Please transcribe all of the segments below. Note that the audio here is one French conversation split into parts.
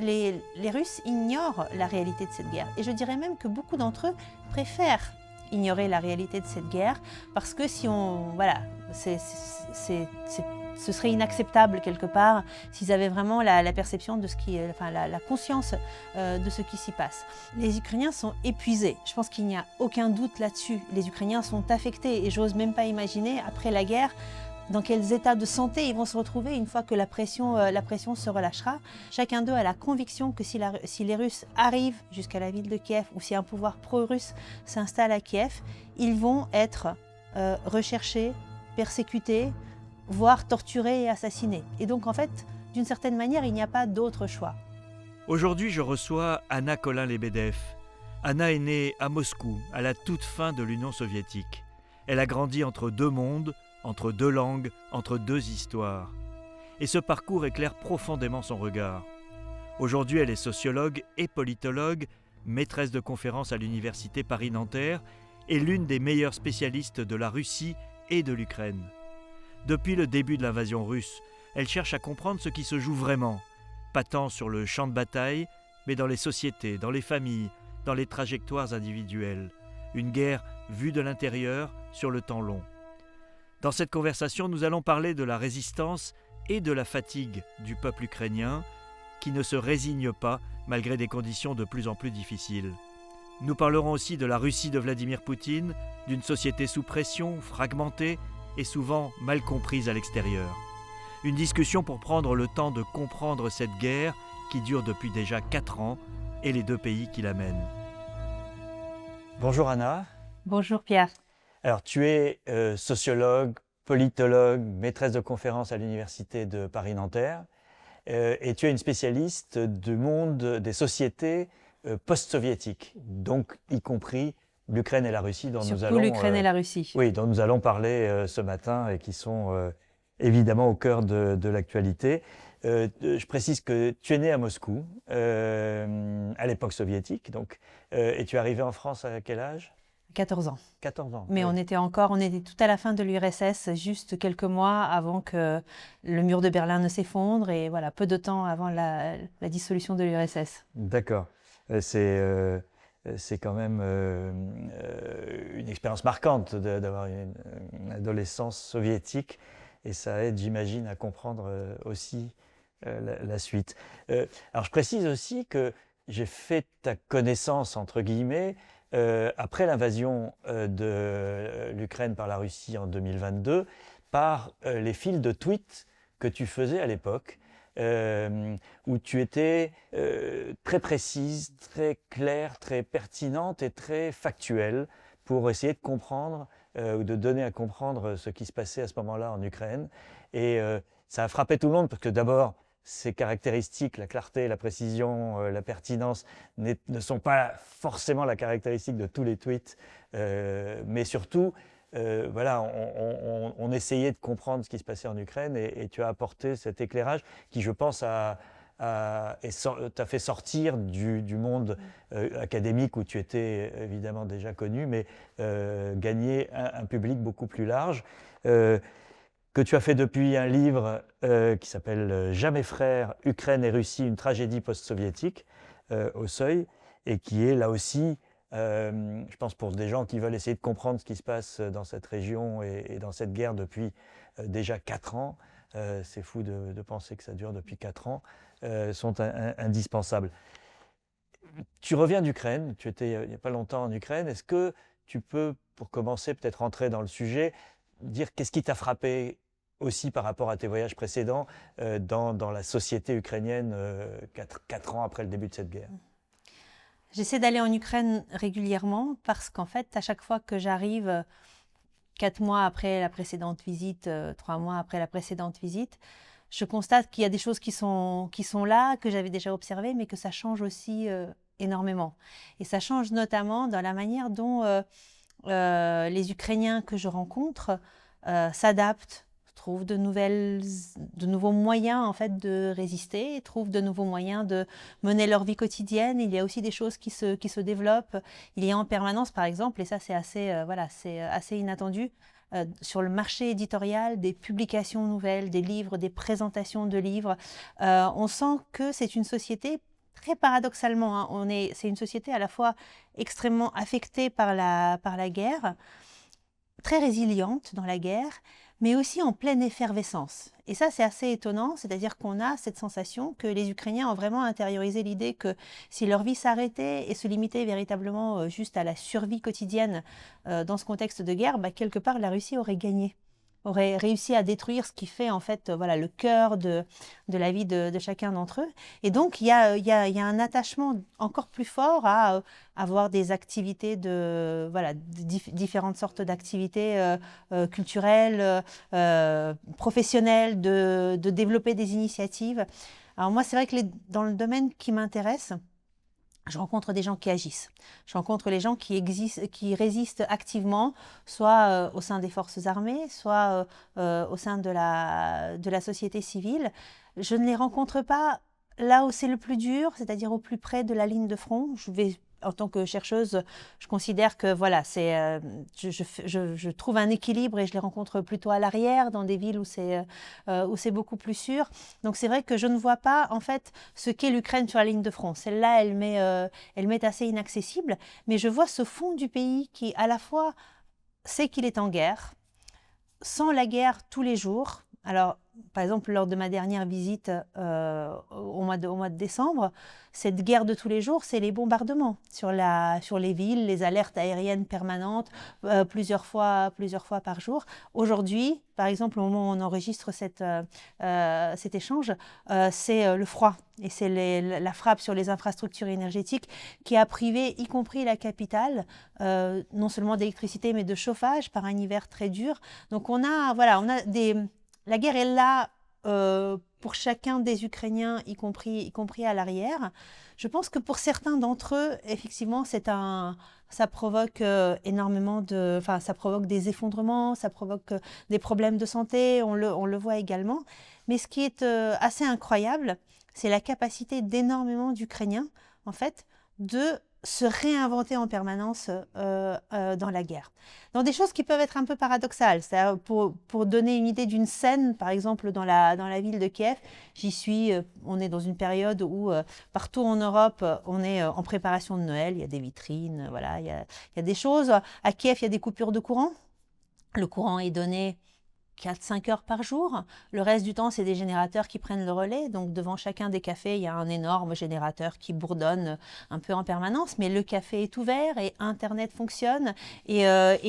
les Russes ignorent la réalité de cette guerre. Et je dirais même que beaucoup d'entre eux préfèrent ignorer la réalité de cette guerre parce que si on... Voilà, ce serait inacceptable quelque part s'ils avaient vraiment la perception de ce qui, enfin la conscience de ce qui s'y passe. Les Ukrainiens sont épuisés. Je pense qu'il n'y a aucun doute là-dessus. Les Ukrainiens sont affectés et j'ose même pas imaginer après la guerre dans quels états de santé ils vont se retrouver une fois que la pression se relâchera. Chacun d'eux a la conviction que si les Russes arrivent jusqu'à la ville de Kiev ou si un pouvoir pro-russe s'installe à Kiev, ils vont être recherchés, persécutés, voire torturés et assassinés. Et donc en fait, d'une certaine manière, il n'y a pas d'autre choix. Aujourd'hui, je reçois Anna Kolin-Lebedev. Anna est née à Moscou, à la toute fin de l'Union soviétique. Elle a grandi entre deux mondes, entre deux langues, entre deux histoires. Et ce parcours éclaire profondément son regard. Aujourd'hui, elle est sociologue et politologue, maîtresse de conférences à l'université Paris-Nanterre et l'une des meilleures spécialistes de la Russie et de l'Ukraine. Depuis le début de l'invasion russe, elle cherche à comprendre ce qui se joue vraiment, pas tant sur le champ de bataille, mais dans les sociétés, dans les familles, dans les trajectoires individuelles. Une guerre vue de l'intérieur sur le temps long. Dans cette conversation, nous allons parler de la résistance et de la fatigue du peuple ukrainien, qui ne se résigne pas malgré des conditions de plus en plus difficiles. Nous parlerons aussi de la Russie de Vladimir Poutine, d'une société sous pression, fragmentée et souvent mal comprise à l'extérieur. Une discussion pour prendre le temps de comprendre cette guerre qui dure depuis déjà 4 ans et les deux pays qui la mènent. Bonjour Anna. Bonjour Pierre. Alors tu es sociologue, politologue, maîtresse de conférences à l'université de Paris-Nanterre et tu es une spécialiste du monde des sociétés post-soviétiques, donc y compris l'Ukraine et la Russie dont Surtout nous allons l'Ukraine et la Russie. Oui, dont nous allons parler ce matin et qui sont évidemment au cœur de l'actualité. Je précise que tu es né à Moscou à l'époque soviétique, donc, et tu es arrivé en France à quel âge? 14 ans. 14 ans. Mais oui. on était tout à la fin de l'URSS, juste quelques mois avant que le mur de Berlin ne s'effondre et voilà, peu de temps avant la dissolution de l'URSS. D'accord. C'est quand même une expérience marquante d'avoir une adolescence soviétique et ça aide, j'imagine, à comprendre aussi la suite. Alors je précise aussi que j'ai fait ta connaissance, entre guillemets, après l'invasion de l'Ukraine par la Russie en 2022, par les fils de tweets que tu faisais à l'époque, où tu étais très précise, très claire, très pertinente et très factuelle pour essayer de comprendre ou de donner à comprendre ce qui se passait à ce moment-là en Ukraine. Et ça a frappé tout le monde parce que d'abord, ces caractéristiques, la clarté, la précision, la pertinence ne sont pas forcément la caractéristique de tous les tweets, mais surtout, voilà, on essayait de comprendre ce qui se passait en Ukraine et tu as apporté cet éclairage qui, je pense, t'a fait sortir du monde académique où tu étais évidemment déjà connu, mais gagner un public beaucoup plus large. Que tu as fait depuis un livre qui s'appelle « Jamais frères, Ukraine et Russie, une tragédie post-soviétique » au Seuil, et qui est là aussi, je pense pour des gens qui veulent essayer de comprendre ce qui se passe dans cette région et dans cette guerre depuis déjà 4 ans, c'est fou de penser que ça dure depuis 4 ans, sont indispensables. Tu reviens d'Ukraine, tu étais il n'y a pas longtemps en Ukraine, est-ce que tu peux, pour commencer, peut-être rentrer dans le sujet, dire qu'est-ce qui t'a frappé aussi par rapport à tes voyages précédents dans la société ukrainienne 4 ans après le début de cette guerre? J'essaie d'aller en Ukraine régulièrement parce qu'en fait, à chaque fois que j'arrive 4 mois après la précédente visite, 3 mois après la précédente visite, je constate qu'il y a des choses qui sont là, que j'avais déjà observées, mais que ça change aussi énormément. Et ça change notamment dans la manière dont les Ukrainiens que je rencontre s'adaptent, trouvent de nouveaux moyens en fait de résister, trouvent de nouveaux moyens de mener leur vie quotidienne. Il y a aussi des choses qui se développent. Il y a en permanence, par exemple, et ça c'est assez inattendu, sur le marché éditorial, des publications nouvelles, des livres, des présentations de livres. On sent que c'est une société très paradoxalement, hein, c'est une société à la fois extrêmement affectée par la guerre, très résiliente dans la guerre, mais aussi en pleine effervescence. Et ça, c'est assez étonnant, c'est-à-dire qu'on a cette sensation que les Ukrainiens ont vraiment intériorisé l'idée que si leur vie s'arrêtait et se limitait véritablement juste à la survie quotidienne dans ce contexte de guerre, quelque part la Russie aurait gagné, aurait réussi à détruire ce qui fait en fait voilà, le cœur de la vie de chacun d'entre eux. Et donc il y a un attachement encore plus fort à avoir des activités différentes sortes d'activités culturelles, professionnelles, de développer des initiatives. Alors moi, c'est vrai que dans le domaine qui m'intéresse, je rencontre des gens qui agissent. Je rencontre les gens qui résistent activement, soit au sein des forces armées, soit au sein de la société civile. Je ne les rencontre pas là où c'est le plus dur, c'est-à-dire au plus près de la ligne de front. En tant que chercheuse, je considère que voilà, je trouve un équilibre et je les rencontre plutôt à l'arrière, dans des villes où c'est beaucoup plus sûr. Donc c'est vrai que je ne vois pas en fait ce qu'est l'Ukraine sur la ligne de front. Celle-là, elle m'est assez inaccessible, mais je vois ce fond du pays qui à la fois sait qu'il est en guerre, sent la guerre tous les jours. Alors, par exemple, lors de ma dernière visite au mois de décembre, cette guerre de tous les jours, c'est les bombardements sur les villes, les alertes aériennes permanentes, plusieurs fois par jour. Aujourd'hui, par exemple, au moment où on enregistre cet échange, c'est le froid et c'est la frappe sur les infrastructures énergétiques qui a privé, y compris la capitale, non seulement d'électricité, mais de chauffage par un hiver très dur. Donc la guerre est là pour chacun des Ukrainiens, y compris à l'arrière. Je pense que pour certains d'entre eux, effectivement, ça provoque ça provoque des effondrements, ça provoque des problèmes de santé, on le voit également. Mais ce qui est assez incroyable, c'est la capacité d'énormément d'Ukrainiens, en fait, de se réinventer en permanence dans la guerre. Dans des choses qui peuvent être un peu paradoxales. Pour donner une idée d'une scène, par exemple dans la ville de Kiev, on est dans une période où partout en Europe, on est en préparation de Noël, il y a des vitrines, voilà, il y a des choses. À Kiev, il y a des coupures de courant. Le courant est donné 4-5 heures par jour. Le reste du temps, c'est des générateurs qui prennent le relais. Donc, devant chacun des cafés, il y a un énorme générateur qui bourdonne un peu en permanence. Mais le café est ouvert et Internet fonctionne. Et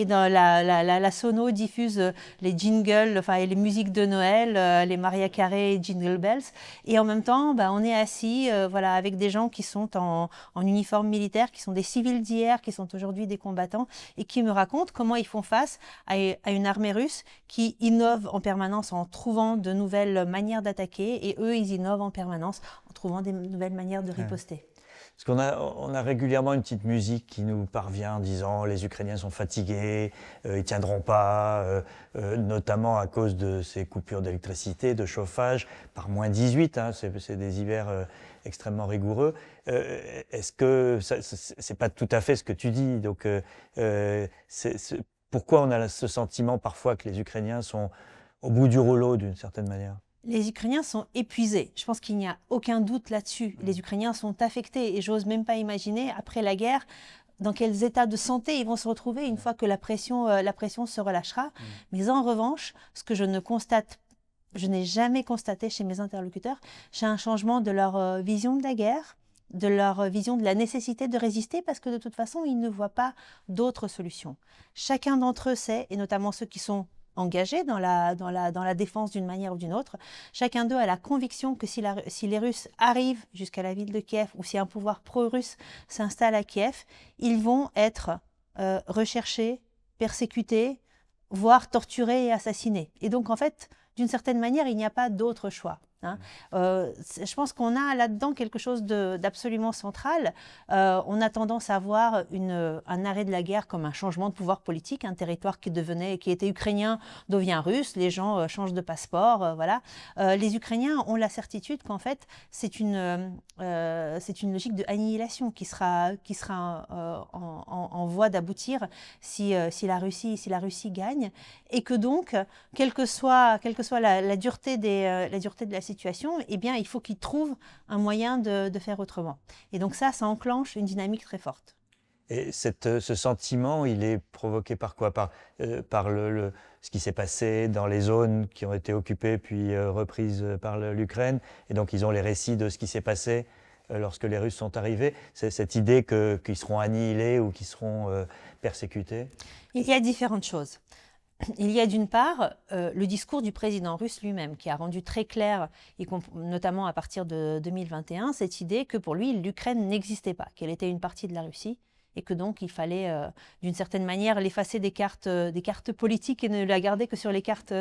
dans la sono diffuse les jingles, et les musiques de Noël, les Maria Carey et Jingle Bells. Et en même temps, on est assis avec des gens qui sont en uniforme militaire, qui sont des civils d'hier, qui sont aujourd'hui des combattants, et qui me racontent comment ils font face à une armée russe qui innovent en permanence en trouvant de nouvelles manières d'attaquer et eux, ils innovent en permanence en trouvant des nouvelles manières de riposter. Parce on a régulièrement une petite musique qui nous parvient en disant les Ukrainiens sont fatigués, ils tiendront pas, notamment à cause de ces coupures d'électricité, de chauffage, par moins 18, hein, c'est des hivers extrêmement rigoureux. Est-ce que c'est pas tout à fait ce que tu dis? Donc, pourquoi on a ce sentiment parfois que les Ukrainiens sont au bout du rouleau d'une certaine manière? Les Ukrainiens sont épuisés. Je pense qu'il n'y a aucun doute là-dessus. Les Ukrainiens sont affectés et j'ose même pas imaginer, après la guerre, dans quels états de santé ils vont se retrouver une fois que la pression se relâchera. Mais en revanche, ce que je n'ai jamais constaté chez mes interlocuteurs, c'est un changement de leur vision de la guerre, de leur vision de la nécessité de résister, parce que de toute façon, ils ne voient pas d'autres solutions. Chacun d'entre eux sait, et notamment ceux qui sont engagés dans la défense d'une manière ou d'une autre, chacun d'eux a la conviction que si les Russes arrivent jusqu'à la ville de Kiev, ou si un pouvoir pro-russe s'installe à Kiev, ils vont être recherchés, persécutés, voire torturés et assassinés. Et donc, en fait, d'une certaine manière, il n'y a pas d'autre choix. Je pense qu'on a là-dedans quelque chose d'absolument central. On a tendance à voir un arrêt de la guerre comme un changement de pouvoir politique. Un territoire qui était ukrainien devient russe, les gens changent de passeport. Voilà. Les Ukrainiens ont la certitude qu'en fait, c'est une logique de annihilation qui sera en voie d'aboutir si la Russie gagne. Et que donc, quelle que soit la dureté de la situation, situation, eh bien, il faut qu'ils trouvent un moyen de faire autrement. Et donc ça enclenche une dynamique très forte. Et ce sentiment, il est provoqué par quoi? Par ce qui s'est passé dans les zones qui ont été occupées puis reprises par l'Ukraine. Et donc, ils ont les récits de ce qui s'est passé lorsque les Russes sont arrivés. C'est cette idée qu'ils seront annihilés ou qu'ils seront persécutés? Il y a différentes choses. Il y a d'une part le discours du président russe lui-même qui a rendu très clair, notamment à partir de 2021, cette idée que pour lui, l'Ukraine n'existait pas, qu'elle était une partie de la Russie et que donc il fallait d'une certaine manière l'effacer des cartes politiques et ne la garder que sur les cartes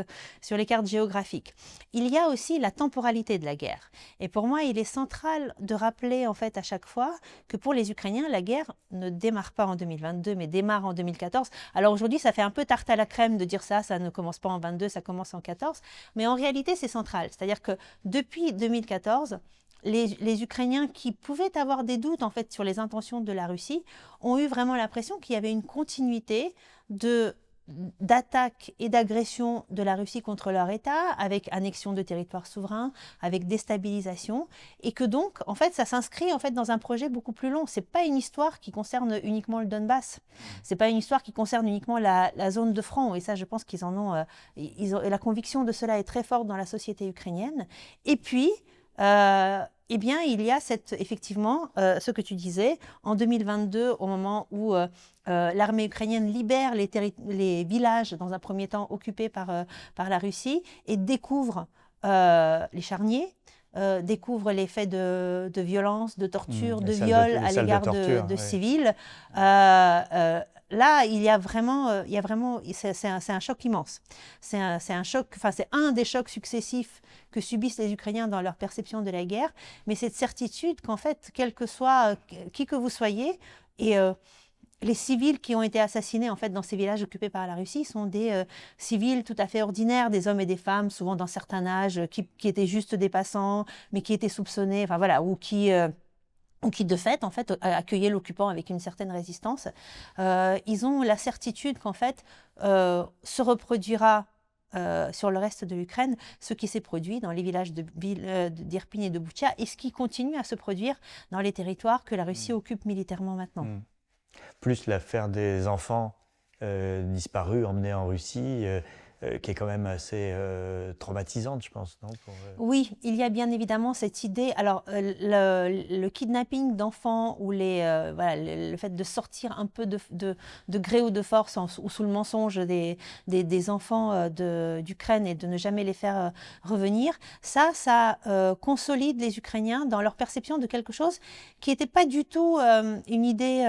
géographiques. Il y a aussi la temporalité de la guerre. Et pour moi, il est central de rappeler en fait à chaque fois que pour les Ukrainiens, la guerre ne démarre pas en 2022, mais démarre en 2014. Alors aujourd'hui, ça fait un peu tarte à la crème de dire ça ne commence pas en 22, ça commence en 14. Mais en réalité, c'est central. C'est-à-dire que depuis 2014, les Ukrainiens qui pouvaient avoir des doutes en fait sur les intentions de la Russie ont eu vraiment l'impression qu'il y avait une continuité d'attaques et d'agressions de la Russie contre leur État, avec annexion de territoires souverains, avec déstabilisation, et que donc, en fait, ça s'inscrit en fait dans un projet beaucoup plus long. C'est pas une histoire qui concerne uniquement le Donbass. C'est pas une histoire qui concerne uniquement la zone de front. Et ça, je pense qu'ils en ont, la conviction de cela est très forte dans la société ukrainienne. Et puis, eh bien, il y a effectivement ce que tu disais, en 2022, au moment où l'armée ukrainienne libère les villages, dans un premier temps occupés par la Russie, et découvre les charniers, découvre les faits de violence, de torture, de viol à l'égard de civils. Là, il y a vraiment, c'est un choc immense. C'est un choc, enfin, c'est un des chocs successifs que subissent les Ukrainiens dans leur perception de la guerre, mais cette certitude qu'en fait, quel que soit qui que vous soyez, et les civils qui ont été assassinés en fait dans ces villages occupés par la Russie sont des civils tout à fait ordinaires, des hommes et des femmes, souvent d'un certain âge, qui étaient juste des passants, mais qui étaient soupçonnés, enfin voilà, ou qui de fait, accueillaient l'occupant avec une certaine résistance. Ils ont la certitude qu'en fait, se reproduira sur le reste de l'Ukraine ce qui s'est produit dans les villages d'Irpin et de Boutcha et ce qui continue à se produire dans les territoires que la Russie occupe militairement maintenant. Plus l'affaire des enfants disparus, emmenés en Russie, qui est quand même assez traumatisante, je pense, non? Oui, il y a bien évidemment cette idée. Alors, le kidnapping d'enfants ou le fait de sortir un peu de gré ou de force ou sous le mensonge des enfants d'Ukraine et de ne jamais les faire revenir, ça consolide les Ukrainiens dans leur perception de quelque chose qui n'était pas du tout une idée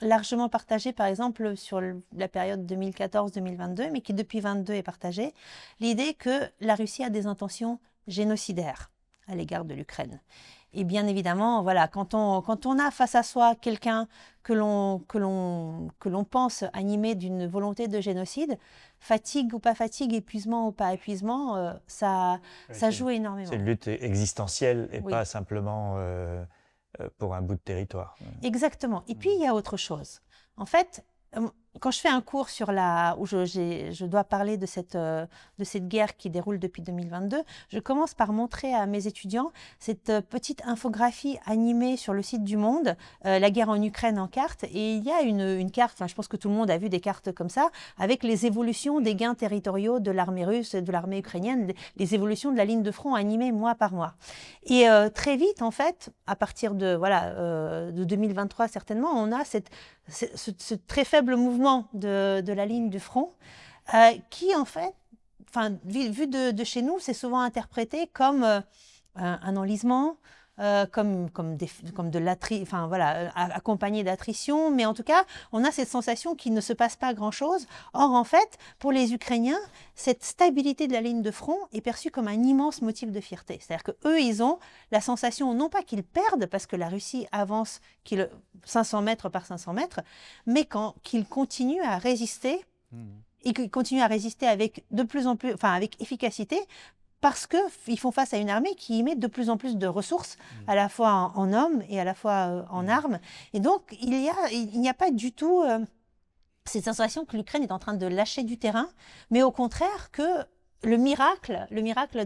largement partagée, par exemple, sur la période 2014-2022, mais qui depuis 2022 est partagée, l'idée que la Russie a des intentions génocidaires à l'égard de l'Ukraine. Et bien évidemment, voilà, quand on a face à soi quelqu'un que l'on pense animé d'une volonté de génocide, fatigue ou pas fatigue, épuisement ou pas épuisement, ça joue énormément. C'est une lutte existentielle et pas simplement pour un bout de territoire. Exactement. Et puis, il y a autre chose. En fait, quand je fais un cours où je dois parler de cette guerre qui déroule depuis 2022, je commence par montrer à mes étudiants cette petite infographie animée sur le site du Monde, la guerre en Ukraine en carte. Et il y a une carte, je pense que tout le monde a vu des cartes comme ça, avec les évolutions des gains territoriaux de l'armée russe, de l'armée ukrainienne, les évolutions de la ligne de front animée mois par mois. Et très vite, en fait, à partir de 2023 certainement, on a ce très faible mouvement de la ligne du front, qui en fait, vu de chez nous, c'est souvent interprété comme un enlisement, comme accompagné d'attrition, mais en tout cas, on a cette sensation qu'il ne se passe pas grand-chose. Or, en fait, pour les Ukrainiens, cette stabilité de la ligne de front est perçue comme un immense motif de fierté. C'est-à-dire qu'eux, ils ont la sensation, non pas qu'ils perdent, parce que la Russie avance 500 mètres par 500 mètres, mais qu'ils continuent à résister, et qu'ils continuent à résister avec avec efficacité, parce qu'ils font face à une armée qui y met de plus en plus de ressources, à la fois en hommes et à la fois en armes. Et donc, il n'y a pas du tout cette sensation que l'Ukraine est en train de lâcher du terrain, mais au contraire que le miracle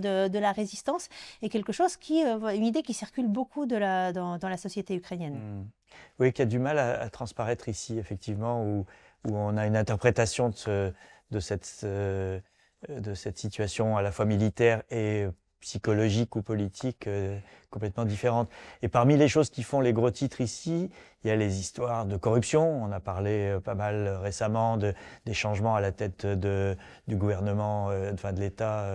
de la résistance est quelque chose une idée qui circule beaucoup dans la société ukrainienne. Oui, qui a du mal à transparaître ici, effectivement, où on a une interprétation de cette situation à la fois militaire et psychologique ou politique complètement différente. Et parmi les choses qui font les gros titres ici, il y a les histoires de corruption. On a parlé pas mal récemment des changements à la tête du gouvernement, enfin de l'État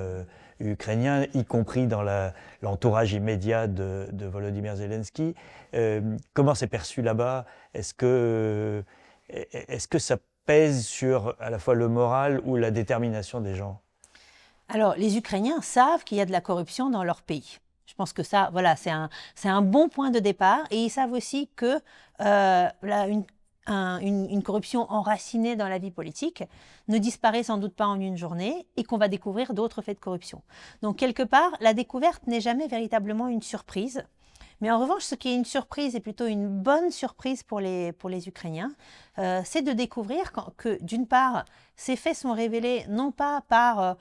ukrainien, y compris dans l'entourage immédiat de Volodymyr Zelensky. Comment c'est perçu là-bas? Est-ce que ça pèse sur à la fois le moral ou la détermination des gens? Alors, les Ukrainiens savent qu'il y a de la corruption dans leur pays. Je pense que ça, voilà, c'est un bon point de départ. Et ils savent aussi que une corruption enracinée dans la vie politique ne disparaît sans doute pas en une journée et qu'on va découvrir d'autres faits de corruption. Donc, quelque part, la découverte n'est jamais véritablement une surprise. Mais en revanche, ce qui est une surprise, et plutôt une bonne surprise pour les Ukrainiens, c'est de découvrir que, d'une part, ces faits sont révélés non pas par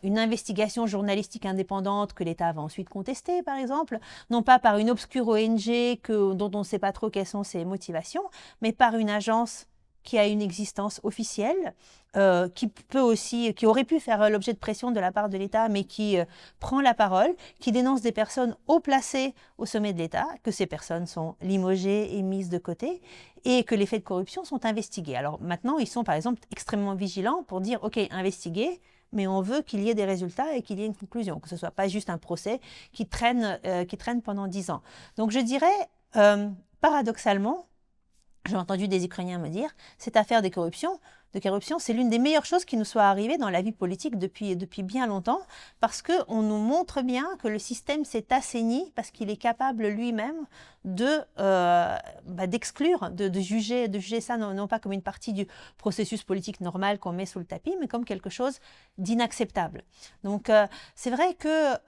une investigation journalistique indépendante que l'État va ensuite contester, par exemple, non pas par une obscure ONG dont on ne sait pas trop quelles sont ses motivations, mais par une agence qui a une existence officielle, qui aurait pu faire l'objet de pression de la part de l'État, mais qui prend la parole, qui dénonce des personnes haut placées au sommet de l'État, que ces personnes sont limogées et mises de côté, et que les faits de corruption sont investigués. Alors maintenant, ils sont par exemple extrêmement vigilants pour dire « Ok, investiguez », mais on veut qu'il y ait des résultats et qu'il y ait une conclusion, que ce ne soit pas juste un procès qui traîne pendant 10 ans. Donc je dirais, paradoxalement, j'ai entendu des Ukrainiens me dire, cette affaire de corruption, c'est l'une des meilleures choses qui nous soit arrivée dans la vie politique depuis bien longtemps, parce qu'on nous montre bien que le système s'est assaini, parce qu'il est capable lui-même d'exclure, de juger ça non pas comme une partie du processus politique normal qu'on met sous le tapis, mais comme quelque chose d'inacceptable. Donc c'est vrai que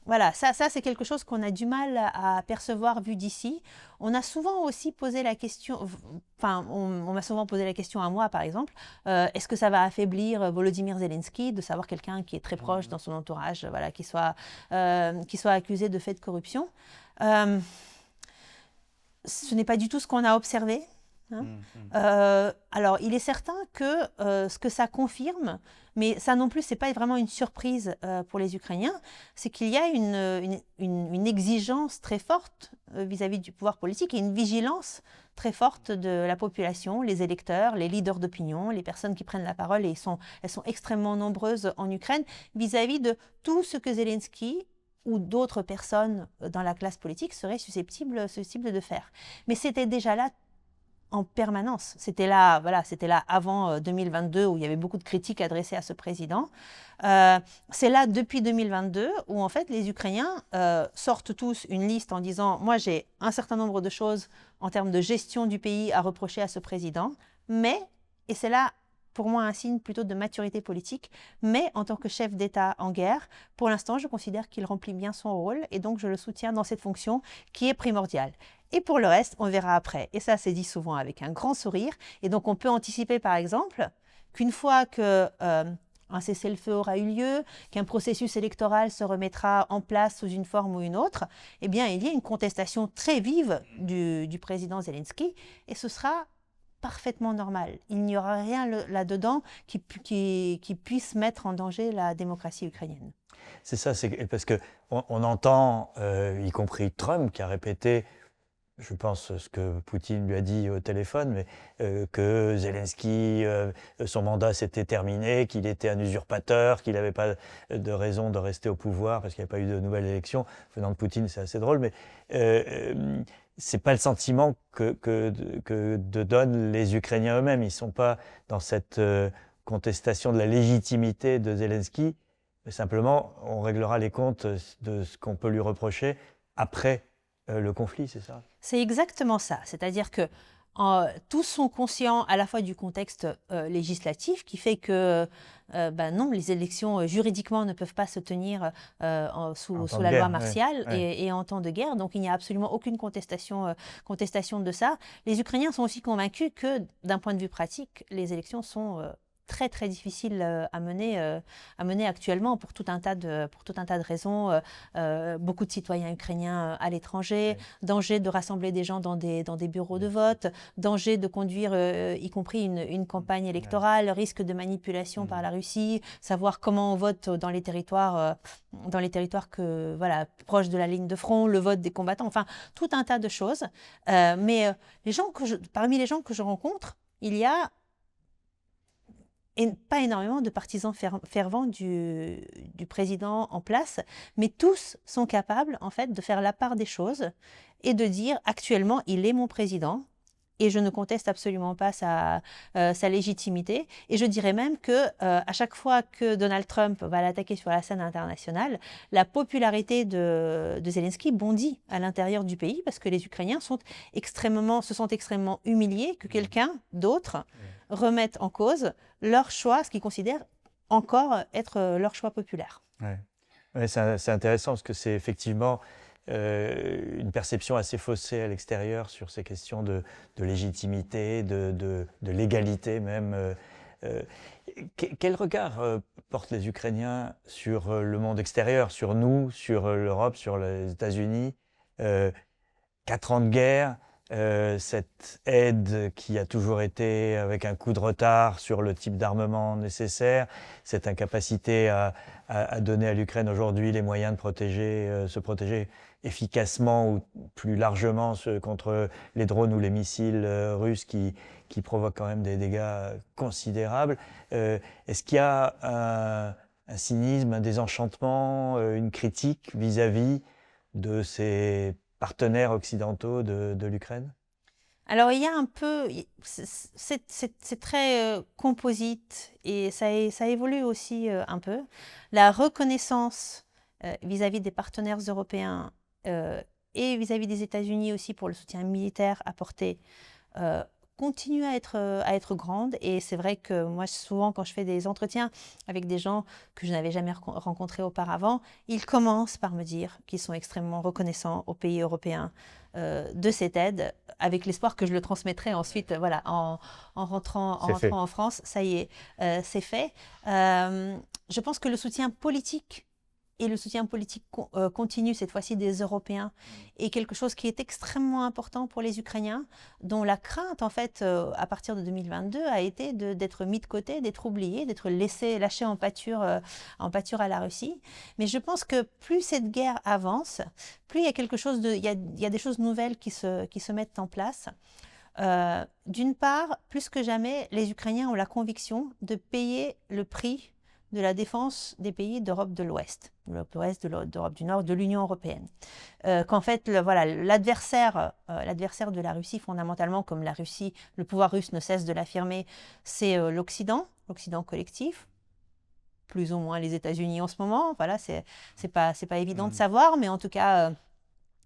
voilà, ça c'est quelque chose qu'on a du mal à percevoir vu d'ici. On a souvent aussi posé la question, enfin, on m'a souvent posé la question à moi, par exemple, est-ce que ça va affaiblir Volodymyr Zelensky de savoir quelqu'un qui est très proche dans son entourage, voilà, qui soit accusé de faits de corruption. Ce n'est pas du tout ce qu'on a observé. Alors, il est certain que ce que ça confirme, mais ça non plus, ce n'est pas vraiment une surprise pour les Ukrainiens, c'est qu'il y a une exigence très forte vis-à-vis du pouvoir politique et une vigilance très forte de la population, les électeurs, les leaders d'opinion, les personnes qui prennent la parole, et elles sont extrêmement nombreuses en Ukraine, vis-à-vis de tout ce que Zelensky ou d'autres personnes dans la classe politique seraient susceptibles de faire. Mais c'était déjà là en permanence. C'était là avant 2022 où il y avait beaucoup de critiques adressées à ce président. C'est là depuis 2022 où en fait les Ukrainiens sortent tous une liste en disant « Moi j'ai un certain nombre de choses en termes de gestion du pays à reprocher à ce président, mais, et c'est là pour moi un signe plutôt de maturité politique, mais en tant que chef d'État en guerre, pour l'instant, je considère qu'il remplit bien son rôle et donc je le soutiens dans cette fonction qui est primordiale. Et pour le reste, on verra après. Et ça, c'est dit souvent avec un grand sourire. Et donc, on peut anticiper, par exemple, qu'une fois que un cessez-le-feu aura eu lieu, qu'un processus électoral se remettra en place sous une forme ou une autre, eh bien, il y a une contestation très vive du président Zelensky et ce sera parfaitement normal. Il n'y aura rien là-dedans qui puisse mettre en danger la démocratie ukrainienne. C'est ça, c'est parce qu'on entend, y compris Trump, qui a répété, je pense, ce que Poutine lui a dit au téléphone, mais que Zelensky, son mandat s'était terminé, qu'il était un usurpateur, qu'il n'avait pas de raison de rester au pouvoir parce qu'il n'y avait pas eu de nouvelle élection. Venant de Poutine, c'est assez drôle, mais c'est pas le sentiment que donnent les Ukrainiens eux-mêmes. Ils sont pas dans cette contestation de la légitimité de Zelensky, mais simplement on réglera les comptes de ce qu'on peut lui reprocher après le conflit, c'est ça? C'est exactement ça. C'est-à-dire que tous sont conscients à la fois du contexte législatif qui fait que non, les élections juridiquement ne peuvent pas se tenir sous la loi martiale et en temps de guerre. Donc il n'y a absolument aucune contestation de ça. Les Ukrainiens sont aussi convaincus que d'un point de vue pratique, les élections sont très très difficile à mener actuellement pour tout un tas de raisons. Beaucoup de citoyens ukrainiens à l'étranger, danger de rassembler des gens dans des bureaux de vote, danger de conduire y compris une campagne électorale, risque de manipulation par la Russie, savoir comment on vote dans les territoires proches de la ligne de front, le vote des combattants, enfin tout un tas de choses. Mais parmi les gens que je rencontre, il y a pas énormément de partisans fervents du président en place, mais tous sont capables en fait de faire la part des choses et de dire actuellement il est mon président et je ne conteste absolument pas sa légitimité. Et je dirais même que à chaque fois que Donald Trump va l'attaquer sur la scène internationale, la popularité de Zelensky bondit à l'intérieur du pays parce que les Ukrainiens se sont extrêmement humiliés que quelqu'un d'autre remette en cause leur choix, ce qu'ils considèrent encore être leur choix populaire. Ouais, c'est intéressant parce que c'est effectivement une perception assez faussée à l'extérieur sur ces questions de légitimité, de légalité même. Quel regard portent les Ukrainiens sur le monde extérieur, sur nous, sur l'Europe, sur les États-Unis 4 ans de guerre, cette aide qui a toujours été avec un coup de retard sur le type d'armement nécessaire, cette incapacité à donner à l'Ukraine aujourd'hui les moyens de se protéger efficacement ou plus largement contre les drones ou les missiles russes qui provoquent quand même des dégâts considérables. Est-ce qu'il y a un cynisme, un désenchantement, une critique vis-à-vis de ces partenaires occidentaux de l'Ukraine? Alors, il y a un peu, c'est très composite et ça évolue aussi un peu. La reconnaissance vis-à-vis des partenaires européens et vis-à-vis des États-Unis aussi pour le soutien militaire apporté continue à être grande. Et c'est vrai que moi, souvent, quand je fais des entretiens avec des gens que je n'avais jamais rencontrés auparavant, ils commencent par me dire qu'ils sont extrêmement reconnaissants aux pays européens de cette aide, avec l'espoir que je le transmettrai ensuite en rentrant en France. Ça y est, c'est fait. Je pense que le soutien politique et le soutien politique continu, cette fois-ci des Européens, est quelque chose qui est extrêmement important pour les Ukrainiens, dont la crainte, en fait, à partir de 2022, a été d'être mis de côté, d'être oublié, d'être lâché en pâture à la Russie. Mais je pense que plus cette guerre avance, plus il y a il y a des choses nouvelles qui se mettent en place. D'une part, plus que jamais, les Ukrainiens ont la conviction de payer le prix de la défense des pays d'Europe de l'Ouest, d'Europe du Nord, de l'Union européenne. Qu'en fait, l'adversaire de la Russie, fondamentalement, comme la Russie, le pouvoir russe ne cesse de l'affirmer, c'est l'Occident collectif, plus ou moins les États-Unis en ce moment. Voilà, c'est pas évident de savoir, mais en tout cas,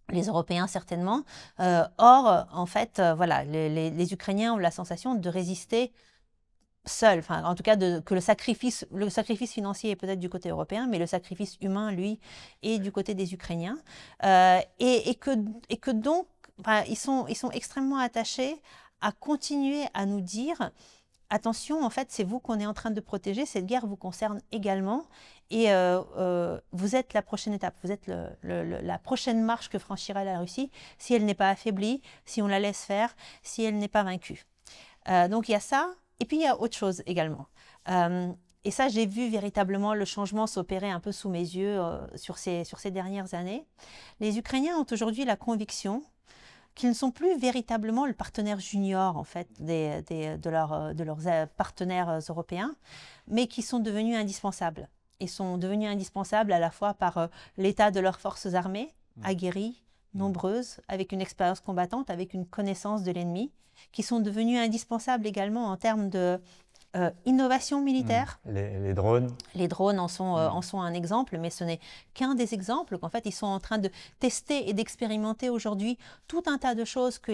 les Européens certainement. Or, en fait, les Ukrainiens ont la sensation de résister seul, enfin en tout cas que le sacrifice financier est peut-être du côté européen, mais le sacrifice humain, lui, est du côté des Ukrainiens, et que donc ils sont extrêmement attachés à continuer à nous dire attention, en fait, c'est vous qu'on est en train de protéger, cette guerre vous concerne également, et vous êtes la prochaine étape, vous êtes la prochaine marche que franchira la Russie si elle n'est pas affaiblie, si on la laisse faire, si elle n'est pas vaincue. Donc il y a ça. Et puis, il y a autre chose également. Et ça, j'ai vu véritablement le changement s'opérer un peu sous mes yeux sur ces dernières années. Les Ukrainiens ont aujourd'hui la conviction qu'ils ne sont plus véritablement le partenaire junior, en fait, de leurs partenaires européens, mais qui sont devenus indispensables. Ils sont devenus indispensables à la fois par l'état de leurs forces armées, aguerries, nombreuses, avec une expérience combattante, avec une connaissance de l'ennemi, qui sont devenus indispensables également en termes de innovation militaire. Les drones. Les drones en sont un exemple, mais ce n'est qu'un des exemples. Qu'en fait, ils sont en train de tester et d'expérimenter aujourd'hui tout un tas de choses que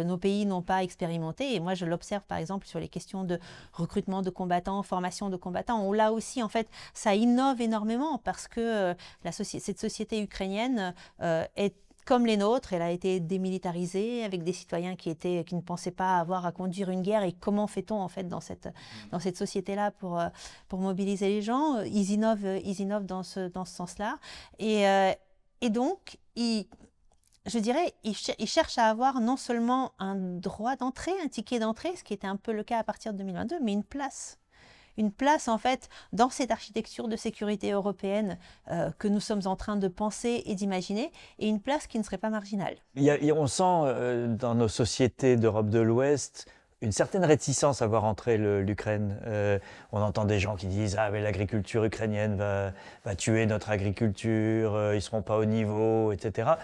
nos pays n'ont pas expérimentées. Et moi, je l'observe par exemple sur les questions de recrutement de combattants, formation de combattants, où là aussi, en fait, ça innove énormément parce que cette société ukrainienne est comme les nôtres, elle a été démilitarisée avec des citoyens qui ne pensaient pas avoir à conduire une guerre. Et comment fait-on en fait dans cette société-là pour mobiliser les gens? Ils innovent dans ce sens-là. Et donc, je dirais, ils cherchent à avoir non seulement un droit d'entrée, un ticket d'entrée, ce qui était un peu le cas à partir de 2022, mais une place. Une place, en fait, dans cette architecture de sécurité européenne que nous sommes en train de penser et d'imaginer, et une place qui ne serait pas marginale. On sent dans nos sociétés d'Europe de l'Ouest une certaine réticence à voir entrer l'Ukraine. On entend des gens qui disent « Ah, mais l'agriculture ukrainienne va tuer notre agriculture, ils ne seront pas au niveau, etc. »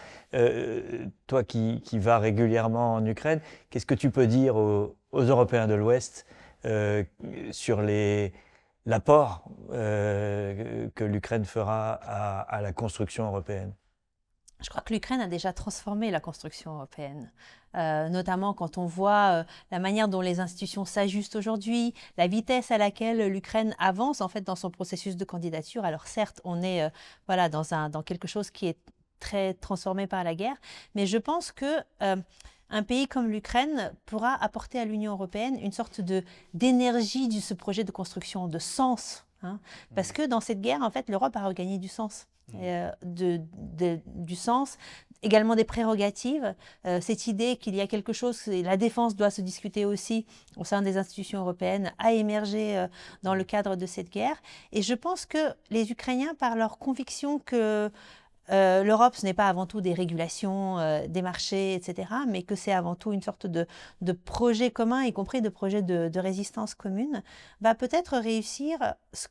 Toi qui vas régulièrement en Ukraine, qu'est-ce que tu peux dire aux Européens de l'Ouest sur l'apport que l'Ukraine fera à la construction européenne? Je crois que l'Ukraine a déjà transformé la construction européenne, notamment quand on voit la manière dont les institutions s'ajustent aujourd'hui, la vitesse à laquelle l'Ukraine avance en fait dans son processus de candidature. Alors certes, on est voilà, dans quelque chose qui est très transformé par la guerre, mais je pense que un pays comme l'Ukraine pourra apporter à l'Union européenne une sorte d'énergie de ce projet de construction, de sens. Hein, parce que dans cette guerre, en fait, l'Europe a regagné du sens. Du sens, également des prérogatives, cette idée qu'il y a quelque chose, la défense doit se discuter aussi au sein des institutions européennes, a émergé dans le cadre de cette guerre. Et je pense que les Ukrainiens, par leur conviction que l'Europe, ce n'est pas avant tout des régulations, des marchés, etc., mais que c'est avant tout une sorte de projet commun, y compris de projet de résistance commune, va peut-être réussir ce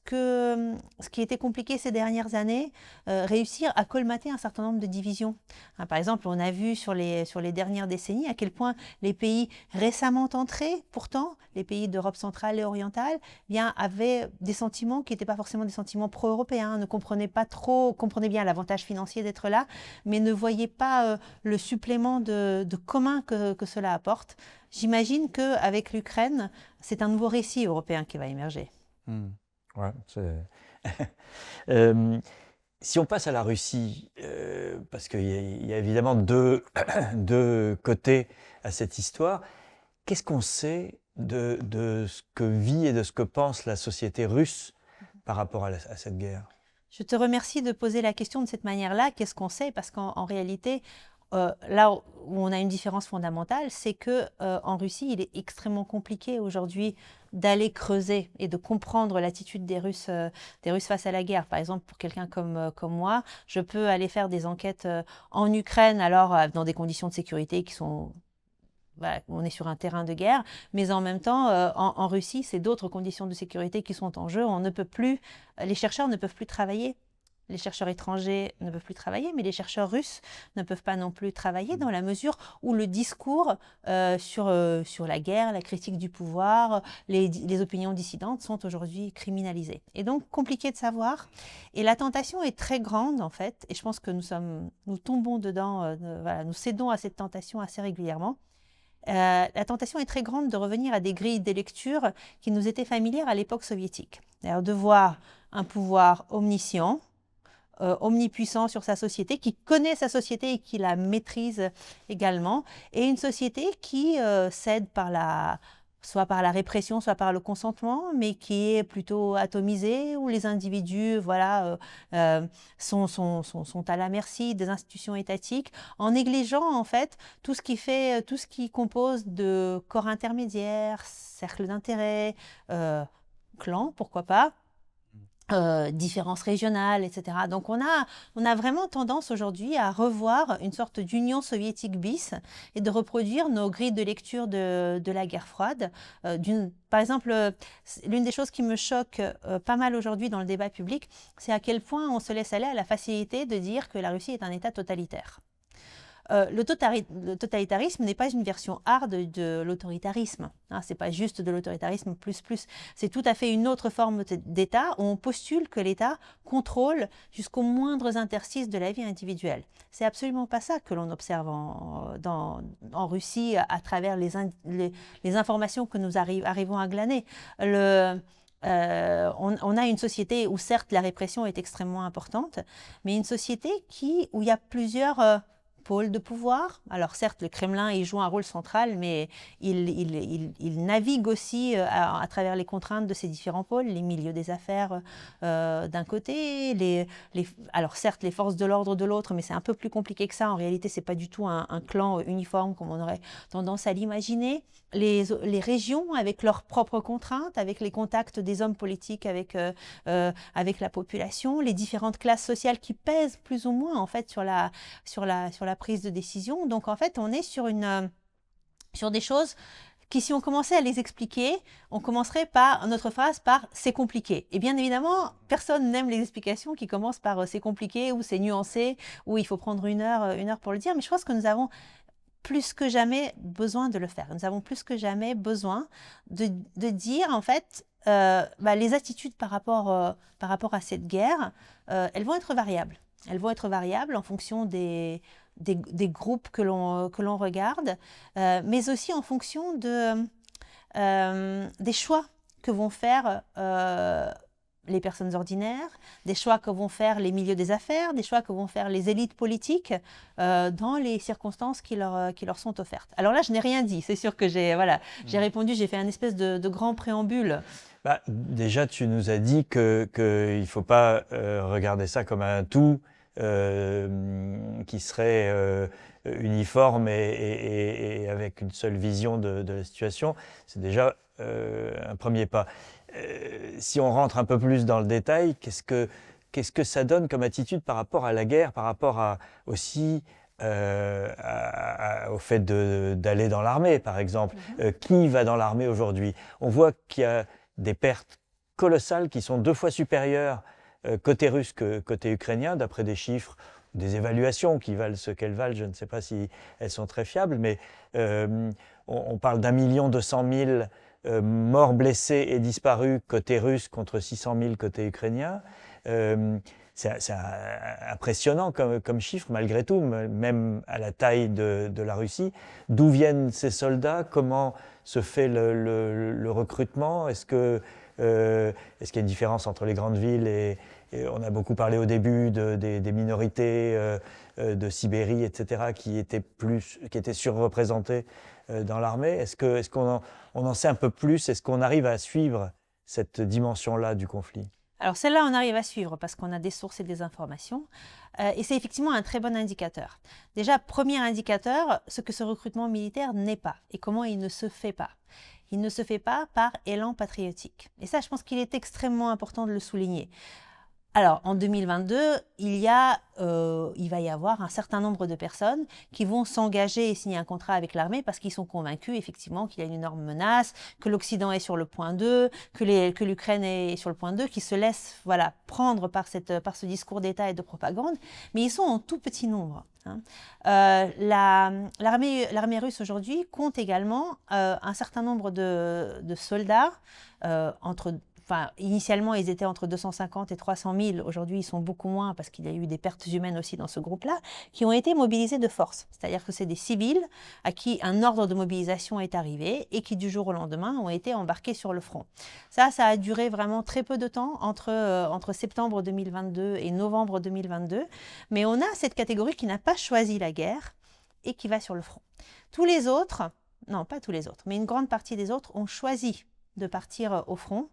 qui était compliqué ces dernières années, réussir à colmater un certain nombre de divisions. Hein, par exemple, on a vu sur les dernières décennies à quel point les pays récemment entrés, pourtant, les pays d'Europe centrale et orientale, bien, avaient des sentiments qui n'étaient pas forcément des sentiments pro-européens, ne comprenaient bien l'avantage financier d'être là, mais ne voyaient pas le supplément de commun que cela apporte. J'imagine qu'avec l'Ukraine, c'est un nouveau récit européen qui va émerger. Ouais, si on passe à la Russie, parce qu'il y a évidemment deux côtés à cette histoire, qu'est-ce qu'on sait de ce que vit et de ce que pense la société russe par rapport à cette guerre? Je te remercie de poser la question de cette manière-là. Qu'est-ce qu'on sait? Parce qu'en réalité, là où on a une différence fondamentale, c'est qu'en Russie, il est extrêmement compliqué aujourd'hui d'aller creuser et de comprendre l'attitude des Russes face à la guerre. Par exemple, pour quelqu'un comme moi, je peux aller faire des enquêtes en Ukraine, alors dans des conditions de sécurité qui sont... Voilà, on est sur un terrain de guerre, mais en même temps, en Russie, c'est d'autres conditions de sécurité qui sont en jeu. Les chercheurs ne peuvent plus travailler. Les chercheurs étrangers ne peuvent plus travailler, mais les chercheurs russes ne peuvent pas non plus travailler dans la mesure où le discours sur la guerre, la critique du pouvoir, les opinions dissidentes sont aujourd'hui criminalisées. Et donc, compliqué de savoir. Et la tentation est très grande, en fait, et je pense que nous tombons dedans, voilà, nous cédons à cette tentation assez régulièrement. La tentation est très grande de revenir à des grilles de lecture qui nous étaient familières à l'époque soviétique. C'est-à-dire de voir un pouvoir omniscient, omnipuissant sur sa société, qui connaît sa société et qui la maîtrise également, et une société qui cède soit par la répression, soit par le consentement, mais qui est plutôt atomisée, où les individus voilà, sont à la merci des institutions étatiques, en négligeant en fait tout ce qui compose de corps intermédiaires, cercles d'intérêt, clans, pourquoi pas, différences régionales, etc. Donc on a vraiment tendance aujourd'hui à revoir une sorte d'union soviétique bis et de reproduire nos grilles de lecture de la guerre froide. Par exemple, l'une des choses qui me choque pas mal aujourd'hui dans le débat public, c'est à quel point on se laisse aller à la facilité de dire que la Russie est un État totalitaire. Le totalitarisme n'est pas une version hard de l'autoritarisme. Hein, ce n'est pas juste de l'autoritarisme plus. C'est tout à fait une autre forme d'État où on postule que l'État contrôle jusqu'aux moindres interstices de la vie individuelle. C'est absolument pas ça que l'on observe en Russie à travers les informations que nous arrivons à glaner. On a une société où certes la répression est extrêmement importante, mais une société où il y a plusieurs pôles de pouvoir. Alors certes, le Kremlin il joue un rôle central, mais il navigue aussi à travers les contraintes de ces différents pôles, les milieux des affaires d'un côté, alors certes les forces de l'ordre de l'autre, mais c'est un peu plus compliqué que ça. En réalité, c'est pas du tout un clan uniforme comme on aurait tendance à l'imaginer. Les régions avec leurs propres contraintes, avec les contacts des hommes politiques avec la population, les différentes classes sociales qui pèsent plus ou moins en fait sur la prise de décision. Donc en fait, on est sur des choses qui, si on commençait à les expliquer, on commencerait par notre phrase par « c'est compliqué ». Et bien évidemment, personne n'aime les explications qui commencent par « c'est compliqué » ou « c'est nuancé » ou « il faut prendre une heure pour le dire ». Mais je pense que nous avons plus que jamais besoin de le faire. Nous avons plus que jamais besoin de dire, en fait, les attitudes par rapport à cette guerre, elles vont être variables. Elles vont être variables en fonction des groupes que l'on regarde, mais aussi en fonction des choix que vont faire les personnes ordinaires, des choix que vont faire les milieux des affaires, des choix que vont faire les élites politiques dans les circonstances qui leur sont offertes. Alors là, je n'ai rien dit. C'est sûr que j'ai répondu, j'ai fait un espèce de grand préambule. Déjà, tu nous as dit qu'il ne faut pas regarder ça comme un tout qui serait uniforme et avec une seule vision de la situation. C'est déjà un premier pas. Si on rentre un peu plus dans le détail, qu'est-ce que ça donne comme attitude par rapport à la guerre, par rapport aussi au fait d'aller dans l'armée, par exemple. Qui va dans l'armée aujourd'hui? On voit qu'il y a des pertes colossales qui sont 2 fois supérieures côté russe que côté ukrainien, d'après des chiffres, des évaluations qui valent ce qu'elles valent. Je ne sais pas si elles sont très fiables, mais on parle d'1 200 000 morts, blessés et disparus côté russe contre 600 000 côté ukrainien. C'est impressionnant comme chiffre, malgré tout, même à la taille de la Russie. D'où viennent ces soldats? Comment se fait le recrutement? Est-ce qu'il y a une différence entre les grandes villes et on a beaucoup parlé au début des minorités de Sibérie, etc., qui étaient surreprésentées dans l'armée? Est-ce qu'on en sait un peu plus? Est-ce qu'on arrive à suivre cette dimension-là du conflit? Alors celle-là, on arrive à suivre parce qu'on a des sources et des informations. Et c'est effectivement un très bon indicateur. Déjà, premier indicateur, ce que ce recrutement militaire n'est pas et comment il ne se fait pas. Il ne se fait pas par élan patriotique. Et ça, je pense qu'il est extrêmement important de le souligner. Alors, en 2022, il va y avoir un certain nombre de personnes qui vont s'engager et signer un contrat avec l'armée parce qu'ils sont convaincus, effectivement, qu'il y a une énorme menace, que l'Occident est sur le point 2, que l'Ukraine est sur le point 2, qui se laissent prendre par ce discours d'État et de propagande, mais ils sont en tout petit nombre. L'armée russe aujourd'hui compte également un certain nombre de soldats initialement, ils étaient entre 250 et 300 000. Aujourd'hui, ils sont beaucoup moins parce qu'il y a eu des pertes humaines aussi dans ce groupe-là, qui ont été mobilisés de force. C'est-à-dire que c'est des civils à qui un ordre de mobilisation est arrivé et qui, du jour au lendemain, ont été embarqués sur le front. Ça a duré vraiment très peu de temps, entre septembre 2022 et novembre 2022. Mais on a cette catégorie qui n'a pas choisi la guerre et qui va sur le front. Tous les autres, non, pas tous les autres, mais une grande partie des autres ont choisi de partir au front.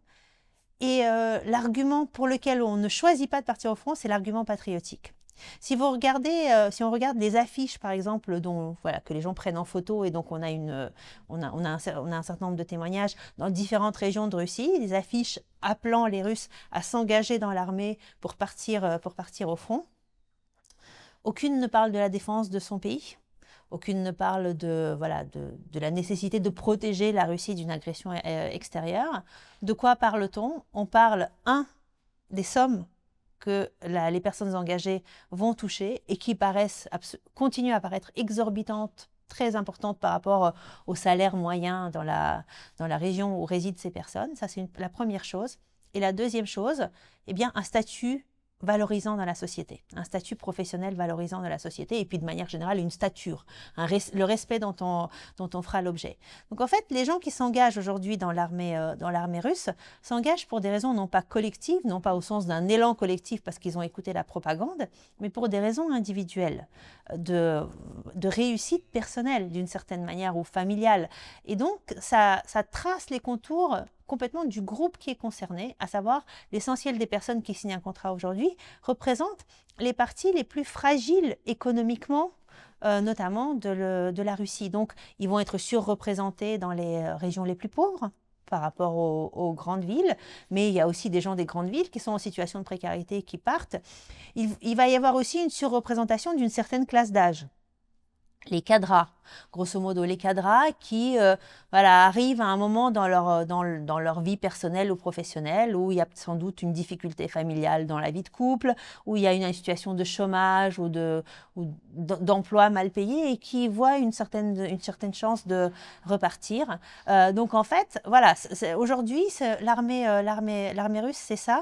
Et l'argument pour lequel on ne choisit pas de partir au front, c'est l'argument patriotique. Si on regarde les affiches, par exemple, que les gens prennent en photo, et donc on a un certain nombre de témoignages dans différentes régions de Russie, des affiches appelant les Russes à s'engager dans l'armée pour partir au front. Aucune ne parle de la défense de son pays. Aucune ne parle de la nécessité de protéger la Russie d'une agression extérieure. De quoi parle-t-on? On parle, des sommes que les personnes engagées vont toucher et qui continuent à paraître exorbitantes, très importantes par rapport au salaire moyen dans la région où résident ces personnes. Ça, c'est la première chose. Et la deuxième chose, un statut valorisant dans la société, un statut professionnel valorisant dans la société, et puis de manière générale une stature, le respect dont on fera l'objet. Donc en fait, les gens qui s'engagent aujourd'hui dans l'armée russe s'engagent pour des raisons non pas collectives, non pas au sens d'un élan collectif parce qu'ils ont écouté la propagande, mais pour des raisons individuelles, de réussite personnelle d'une certaine manière ou familiale. Et donc ça trace les contours complètement du groupe qui est concerné, à savoir l'essentiel des personnes qui signent un contrat aujourd'hui représentent les parties les plus fragiles économiquement, notamment de la Russie. Donc, ils vont être surreprésentés dans les régions les plus pauvres par rapport aux grandes villes, mais il y a aussi des gens des grandes villes qui sont en situation de précarité qui partent. Il va y avoir aussi une surreprésentation d'une certaine classe d'âge. Les cadras, grosso modo les cadras qui arrivent à un moment dans leur vie personnelle ou professionnelle où il y a sans doute une difficulté familiale dans la vie de couple, où il y a une situation de chômage ou d'emploi mal payé et qui voient une certaine chance de repartir. Donc en fait, voilà, aujourd'hui l'armée russe c'est ça,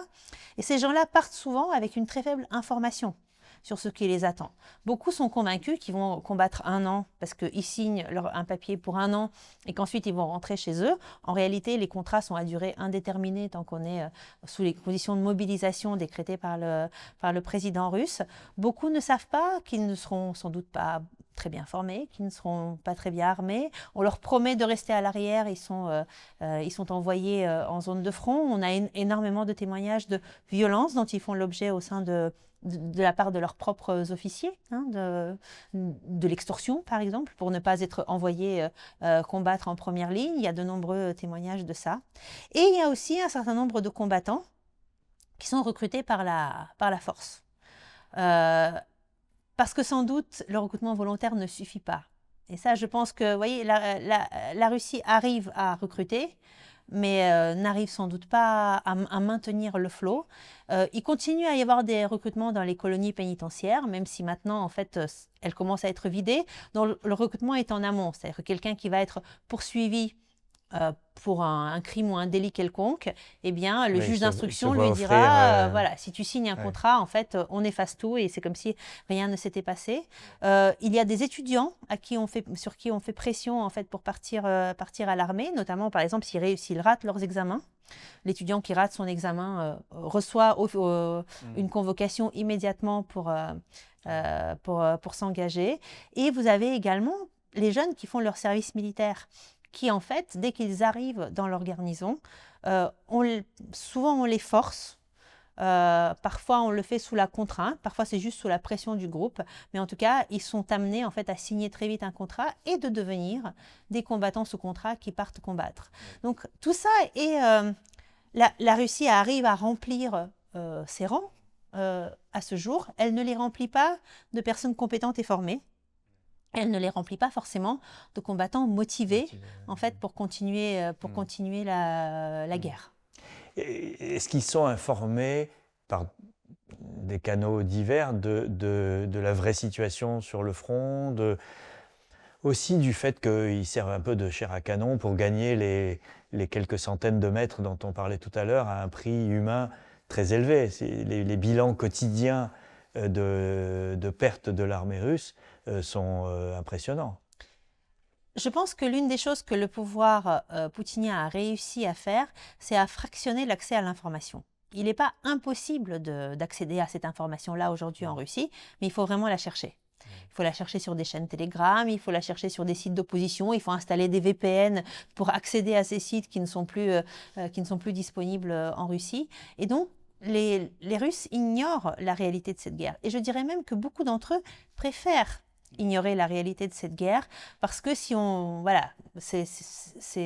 et ces gens-là partent souvent avec une très faible information sur ce qui les attend. Beaucoup sont convaincus qu'ils vont combattre 1 an parce qu'ils signent un papier pour 1 an et qu'ensuite ils vont rentrer chez eux. En réalité, les contrats sont à durée indéterminée tant qu'on est sous les conditions de mobilisation décrétées par le président russe. Beaucoup ne savent pas qu'ils ne seront sans doute pas très bien formés, qu'ils ne seront pas très bien armés. On leur promet de rester à l'arrière, ils sont envoyés en zone de front. On a énormément de témoignages de violence dont ils font l'objet au sein de la part de leurs propres officiers, de l'extorsion par exemple, pour ne pas être envoyés combattre en première ligne. Il y a de nombreux témoignages de ça. Et il y a aussi un certain nombre de combattants qui sont recrutés par la force. Parce que sans doute, le recrutement volontaire ne suffit pas. Et ça, je pense que, vous voyez, la Russie arrive à recruter, mais n'arrive sans doute pas à maintenir le flot. Il continue à y avoir des recrutements dans les colonies pénitentiaires, même si maintenant, en fait, elles commencent à être vidées. Donc, le recrutement est en amont, c'est-à-dire que quelqu'un qui va être poursuivi pour un crime ou un délit quelconque, eh bien, le juge d'instruction lui dira, voilà, si tu signes un contrat, en fait, on efface tout et c'est comme si rien ne s'était passé. Il y a des étudiants sur qui on fait pression, en fait, pour partir à l'armée, notamment, par exemple, s'ils ratent leurs examens. L'étudiant qui rate son examen reçoit une convocation immédiatement pour s'engager. Et vous avez également les jeunes qui font leur service militaire, qui en fait, dès qu'ils arrivent dans leur garnison, souvent on les force, parfois on le fait sous la contrainte, parfois c'est juste sous la pression du groupe, mais en tout cas, ils sont amenés en fait à signer très vite un contrat et de devenir des combattants sous contrat qui partent combattre. Donc tout ça, et la Russie arrive à remplir ses rangs à ce jour. Elle ne les remplit pas de personnes compétentes et formées. Elle ne les remplit pas forcément de combattants motivés, en fait, pour continuer la guerre. Est-ce qu'ils sont informés par des canaux divers de la vraie situation sur le front, aussi du fait qu'ils servent un peu de chair à canon pour gagner les quelques centaines de mètres dont on parlait tout à l'heure à un prix humain très élevé. Les bilans quotidiens de perte de l'armée russe sont impressionnants. Je pense que l'une des choses que le pouvoir poutinien a réussi à faire, c'est à fractionner l'accès à l'information. Il n'est pas impossible d'accéder à cette information-là aujourd'hui en Russie, mais il faut vraiment la chercher. Il faut la chercher sur des chaînes Telegram, il faut la chercher sur des sites d'opposition, il faut installer des VPN pour accéder à ces sites qui ne sont plus disponibles en Russie. Et donc, les Russes ignorent la réalité de cette guerre. Et je dirais même que beaucoup d'entre eux préfèrent ignorer la réalité de cette guerre parce que si on... Voilà, ce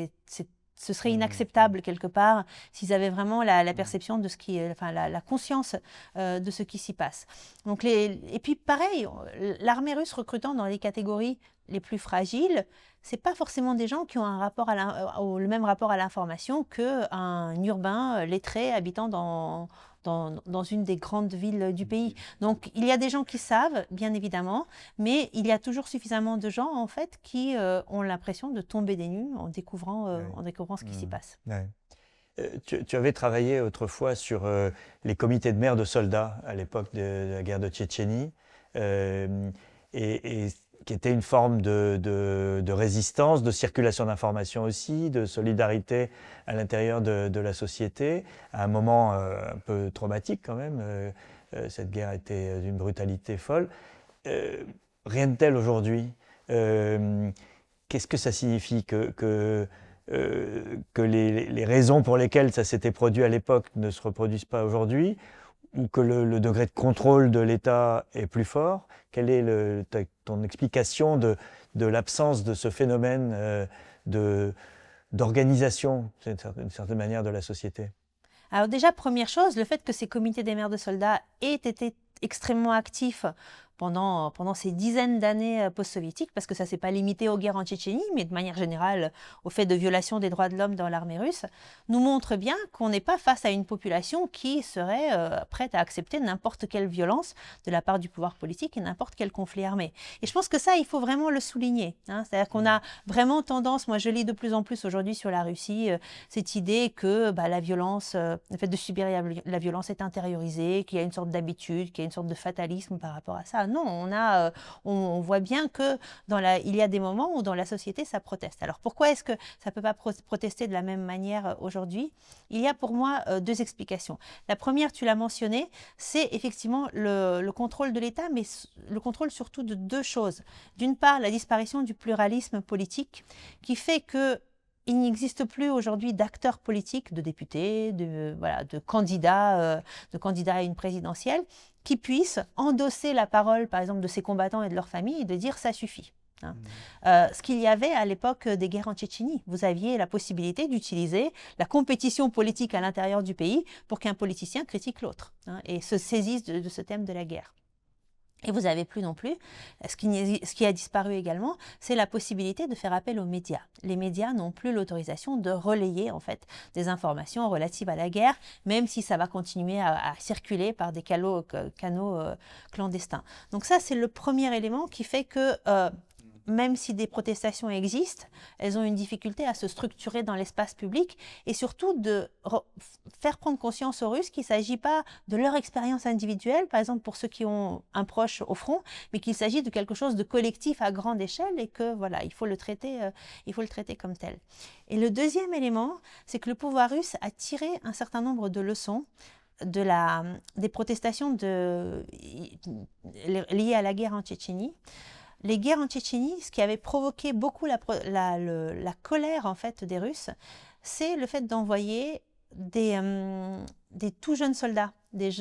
serait inacceptable quelque part s'ils avaient vraiment la perception de ce qui... Enfin, la conscience de ce qui s'y passe. Donc et puis pareil, l'armée russe recrutant dans les catégories les plus fragiles, c'est pas forcément des gens qui ont le même rapport à l'information qu'un urbain lettré habitant dans une des grandes villes du pays. Donc il y a des gens qui savent, bien évidemment, mais il y a toujours suffisamment de gens en fait qui ont l'impression de tomber des nues en découvrant ce qui s'y passe. Ouais. Tu avais travaillé autrefois sur les comités de maires de soldats à l'époque de la guerre de Tchétchénie, et qui était une forme de résistance, de circulation d'informations aussi, de solidarité à l'intérieur de la société, à un moment un peu traumatique quand même. Cette guerre était d'une brutalité folle. Rien de tel aujourd'hui. Qu'est-ce que ça signifie que les raisons pour lesquelles ça s'était produit à l'époque ne se reproduisent pas aujourd'hui, ou que le degré de contrôle de l'État est plus fort? Quelle est ton explication de l'absence de ce phénomène d'organisation, d'une certaine manière, de la société? Alors déjà, première chose, le fait que ces comités des maires de soldats aient été extrêmement actifs pendant ces dizaines d'années post-soviétiques, parce que ça ne s'est pas limité aux guerres en Tchétchénie, mais de manière générale au fait de violation des droits de l'homme dans l'armée russe, nous montre bien qu'on n'est pas face à une population qui serait prête à accepter n'importe quelle violence de la part du pouvoir politique et n'importe quel conflit armé. Et je pense que ça, il faut vraiment le souligner. C'est-à-dire qu'on a vraiment tendance, moi je lis de plus en plus aujourd'hui sur la Russie, cette idée que la violence, le fait de subir la violence est intériorisé, qu'il y a une sorte d'habitude, qu'il y a une sorte de fatalisme par rapport à ça. Non, on voit bien que il y a des moments où dans la société, ça proteste. Alors pourquoi est-ce que ça ne peut pas protester de la même manière aujourd'hui? Il y a pour moi deux explications. La première, tu l'as mentionné, c'est effectivement le contrôle de l'État, mais le contrôle surtout de deux choses. D'une part, la disparition du pluralisme politique qui fait que il n'existe plus aujourd'hui d'acteurs politiques, de députés, de candidats à une présidentielle qui puissent endosser la parole, par exemple, de ces combattants et de leurs familles et de dire « ça suffit ». Ce qu'il y avait à l'époque des guerres en Tchétchénie. Vous aviez la possibilité d'utiliser la compétition politique à l'intérieur du pays pour qu'un politicien critique l'autre et se saisisse de ce thème de la guerre. Et vous n'avez plus non plus, ce qui a disparu également, c'est la possibilité de faire appel aux médias. Les médias n'ont plus l'autorisation de relayer en fait des informations relatives à la guerre, même si ça va continuer à circuler par des canaux clandestins. Donc ça, c'est le premier élément qui fait que même si des protestations existent, elles ont une difficulté à se structurer dans l'espace public et surtout de faire prendre conscience aux Russes qu'il ne s'agit pas de leur expérience individuelle, par exemple pour ceux qui ont un proche au front, mais qu'il s'agit de quelque chose de collectif à grande échelle et que voilà, il faut le traiter comme tel. Et le deuxième élément, c'est que le pouvoir russe a tiré un certain nombre de leçons des protestations liées à la guerre en Tchétchénie. Les guerres en Tchétchénie, ce qui avait provoqué beaucoup la colère en fait des Russes, c'est le fait d'envoyer des tout jeunes soldats, des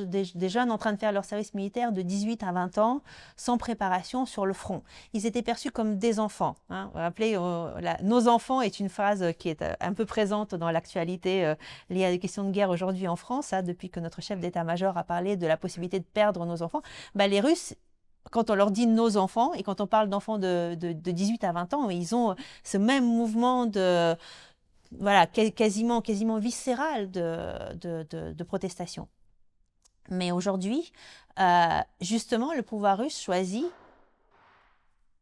jeunes en train de faire leur service militaire de 18 à 20 ans, sans préparation sur le front. Ils étaient perçus comme des enfants. Vous vous rappelez, nos enfants est une phrase qui est un peu présente dans l'actualité liée à des questions de guerre aujourd'hui en France, depuis que notre chef d'état-major a parlé de la possibilité de perdre nos enfants. Les Russes, quand on leur dit nos enfants, et quand on parle d'enfants de 18 à 20 ans, ils ont ce même mouvement quasiment viscéral de protestation. Mais aujourd'hui, justement, le pouvoir russe choisit,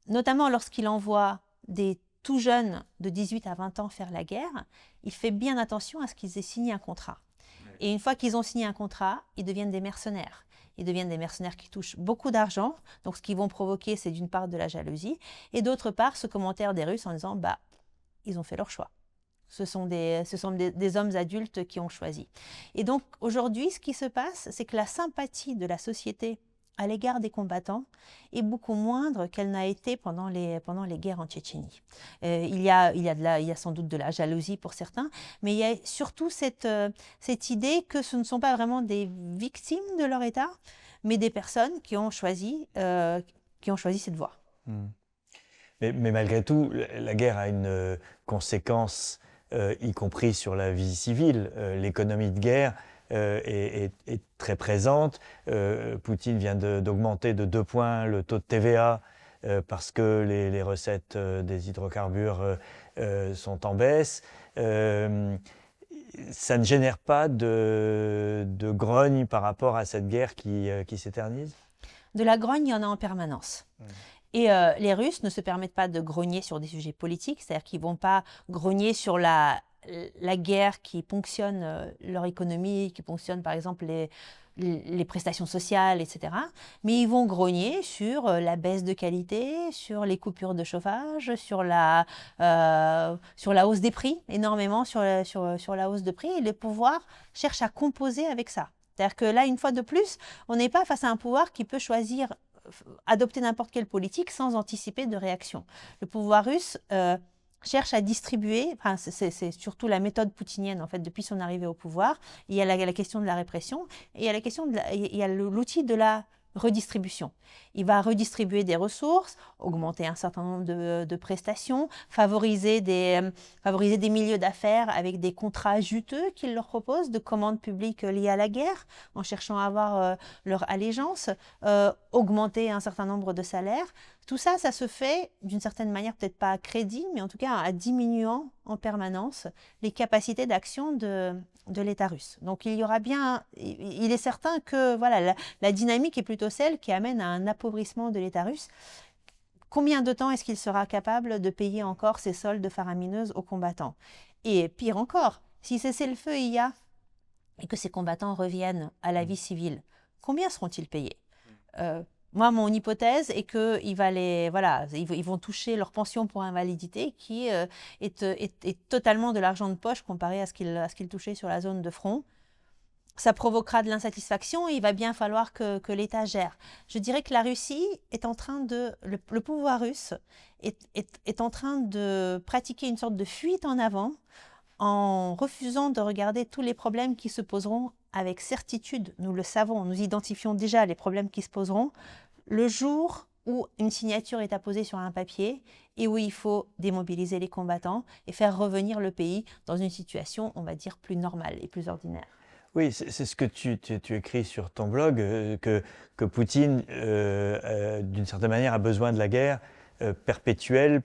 notamment lorsqu'il envoie des tout jeunes de 18 à 20 ans faire la guerre, il fait bien attention à ce qu'ils aient signé un contrat. Et une fois qu'ils ont signé un contrat, ils deviennent des mercenaires. Ils deviennent des mercenaires qui touchent beaucoup d'argent. Donc, ce qu'ils vont provoquer, c'est d'une part de la jalousie. Et d'autre part, ce commentaire des Russes en disant ils ont fait leur choix. Ce sont des hommes adultes qui ont choisi. Et donc, aujourd'hui, ce qui se passe, c'est que la sympathie de la société à l'égard des combattants est beaucoup moindre qu'elle n'a été pendant les guerres en Tchétchénie. Il y a sans doute de la jalousie pour certains, mais il y a surtout cette idée que ce ne sont pas vraiment des victimes de leur État, mais des personnes qui ont choisi cette voie. Mais malgré tout, la guerre a une conséquence, y compris sur la vie civile. L'économie de guerre est très présente. Poutine vient d'augmenter de 2 points le taux de TVA parce que les recettes des hydrocarbures sont en baisse. Ça ne génère pas de grogne par rapport à cette guerre qui s'éternise? De la grogne, il y en a en permanence. Et les Russes ne se permettent pas de grogner sur des sujets politiques, c'est-à-dire qu'ils ne vont pas grogner sur la guerre qui ponctionne leur économie, qui ponctionne par exemple les prestations sociales, etc. Mais ils vont grogner sur la baisse de qualité, sur les coupures de chauffage, sur la hausse des prix, énormément sur la hausse de prix. Et le pouvoir cherche à composer avec ça. C'est-à-dire que là, une fois de plus, on n'est pas face à un pouvoir qui peut choisir, adopter n'importe quelle politique sans anticiper de réaction. Le pouvoir russe cherche à distribuer, enfin, c'est surtout la méthode poutinienne en fait depuis son arrivée au pouvoir. Il y a la question de la répression et il y a la question il y a l'outil de la redistribution. Il va redistribuer des ressources, augmenter un certain nombre de prestations, favoriser des milieux d'affaires avec des contrats juteux qu'il leur propose, de commandes publiques liées à la guerre, en cherchant à avoir leur allégeance, augmenter un certain nombre de salaires. Tout ça, ça se fait d'une certaine manière, peut-être pas à crédit, mais en tout cas en diminuant en permanence les capacités d'action de l'État russe. Donc il y aura bien, il est certain que voilà, la dynamique est plutôt celle qui amène à un appauvrissement de l'État russe. Combien de temps est-ce qu'il sera capable de payer encore ses soldes faramineuses aux combattants? Et pire encore, si cessez-le-feu il y a et que ces combattants reviennent à la vie civile, combien seront-ils payés? Moi, mon hypothèse est qu'ils vont toucher leur pension pour invalidité qui est totalement de l'argent de poche comparé à ce qu'ils touchaient sur la zone de front. Ça provoquera de l'insatisfaction et il va bien falloir que l'État gère. Je dirais que la Russie est en train de... Le pouvoir russe est en train de pratiquer une sorte de fuite en avant en refusant de regarder tous les problèmes qui se poseront avec certitude. Nous le savons, nous identifions déjà les problèmes qui se poseront le jour où une signature est apposée sur un papier et où il faut démobiliser les combattants et faire revenir le pays dans une situation, on va dire, plus normale et plus ordinaire. Oui, c'est ce que tu écris sur ton blog, que Poutine, d'une certaine manière, a besoin de la guerre perpétuelle,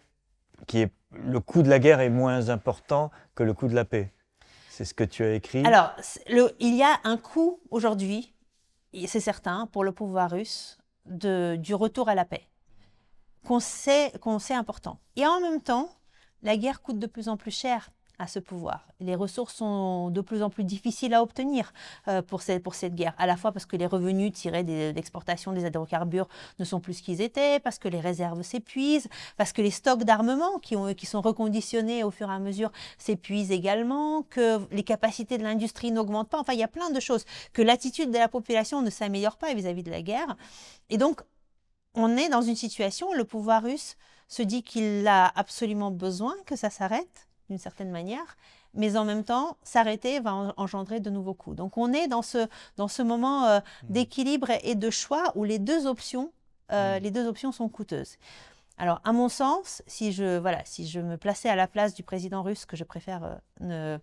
le coût de la guerre est moins important que le coût de la paix. C'est ce que tu as écrit. Alors, il y a un coût aujourd'hui, c'est certain, pour le pouvoir russe, du retour à la paix, qu'on sait important. Et en même temps, la guerre coûte de plus en plus cher à ce pouvoir. Les ressources sont de plus en plus difficiles à obtenir pour cette guerre, à la fois parce que les revenus tirés de l'exportation des hydrocarbures ne sont plus ce qu'ils étaient, parce que les réserves s'épuisent, parce que les stocks d'armement qui sont reconditionnés au fur et à mesure s'épuisent également, que les capacités de l'industrie n'augmentent pas. Enfin, il y a plein de choses, que l'attitude de la population ne s'améliore pas vis-à-vis de la guerre. Et donc, on est dans une situation où le pouvoir russe se dit qu'il a absolument besoin que ça s'arrête, d'une certaine manière, mais en même temps, s'arrêter va engendrer de nouveaux coûts. Donc on est dans ce moment d'équilibre et de choix où les deux options sont coûteuses. Alors, à mon sens, si je me plaçais à la place du président russe, que je préfère ne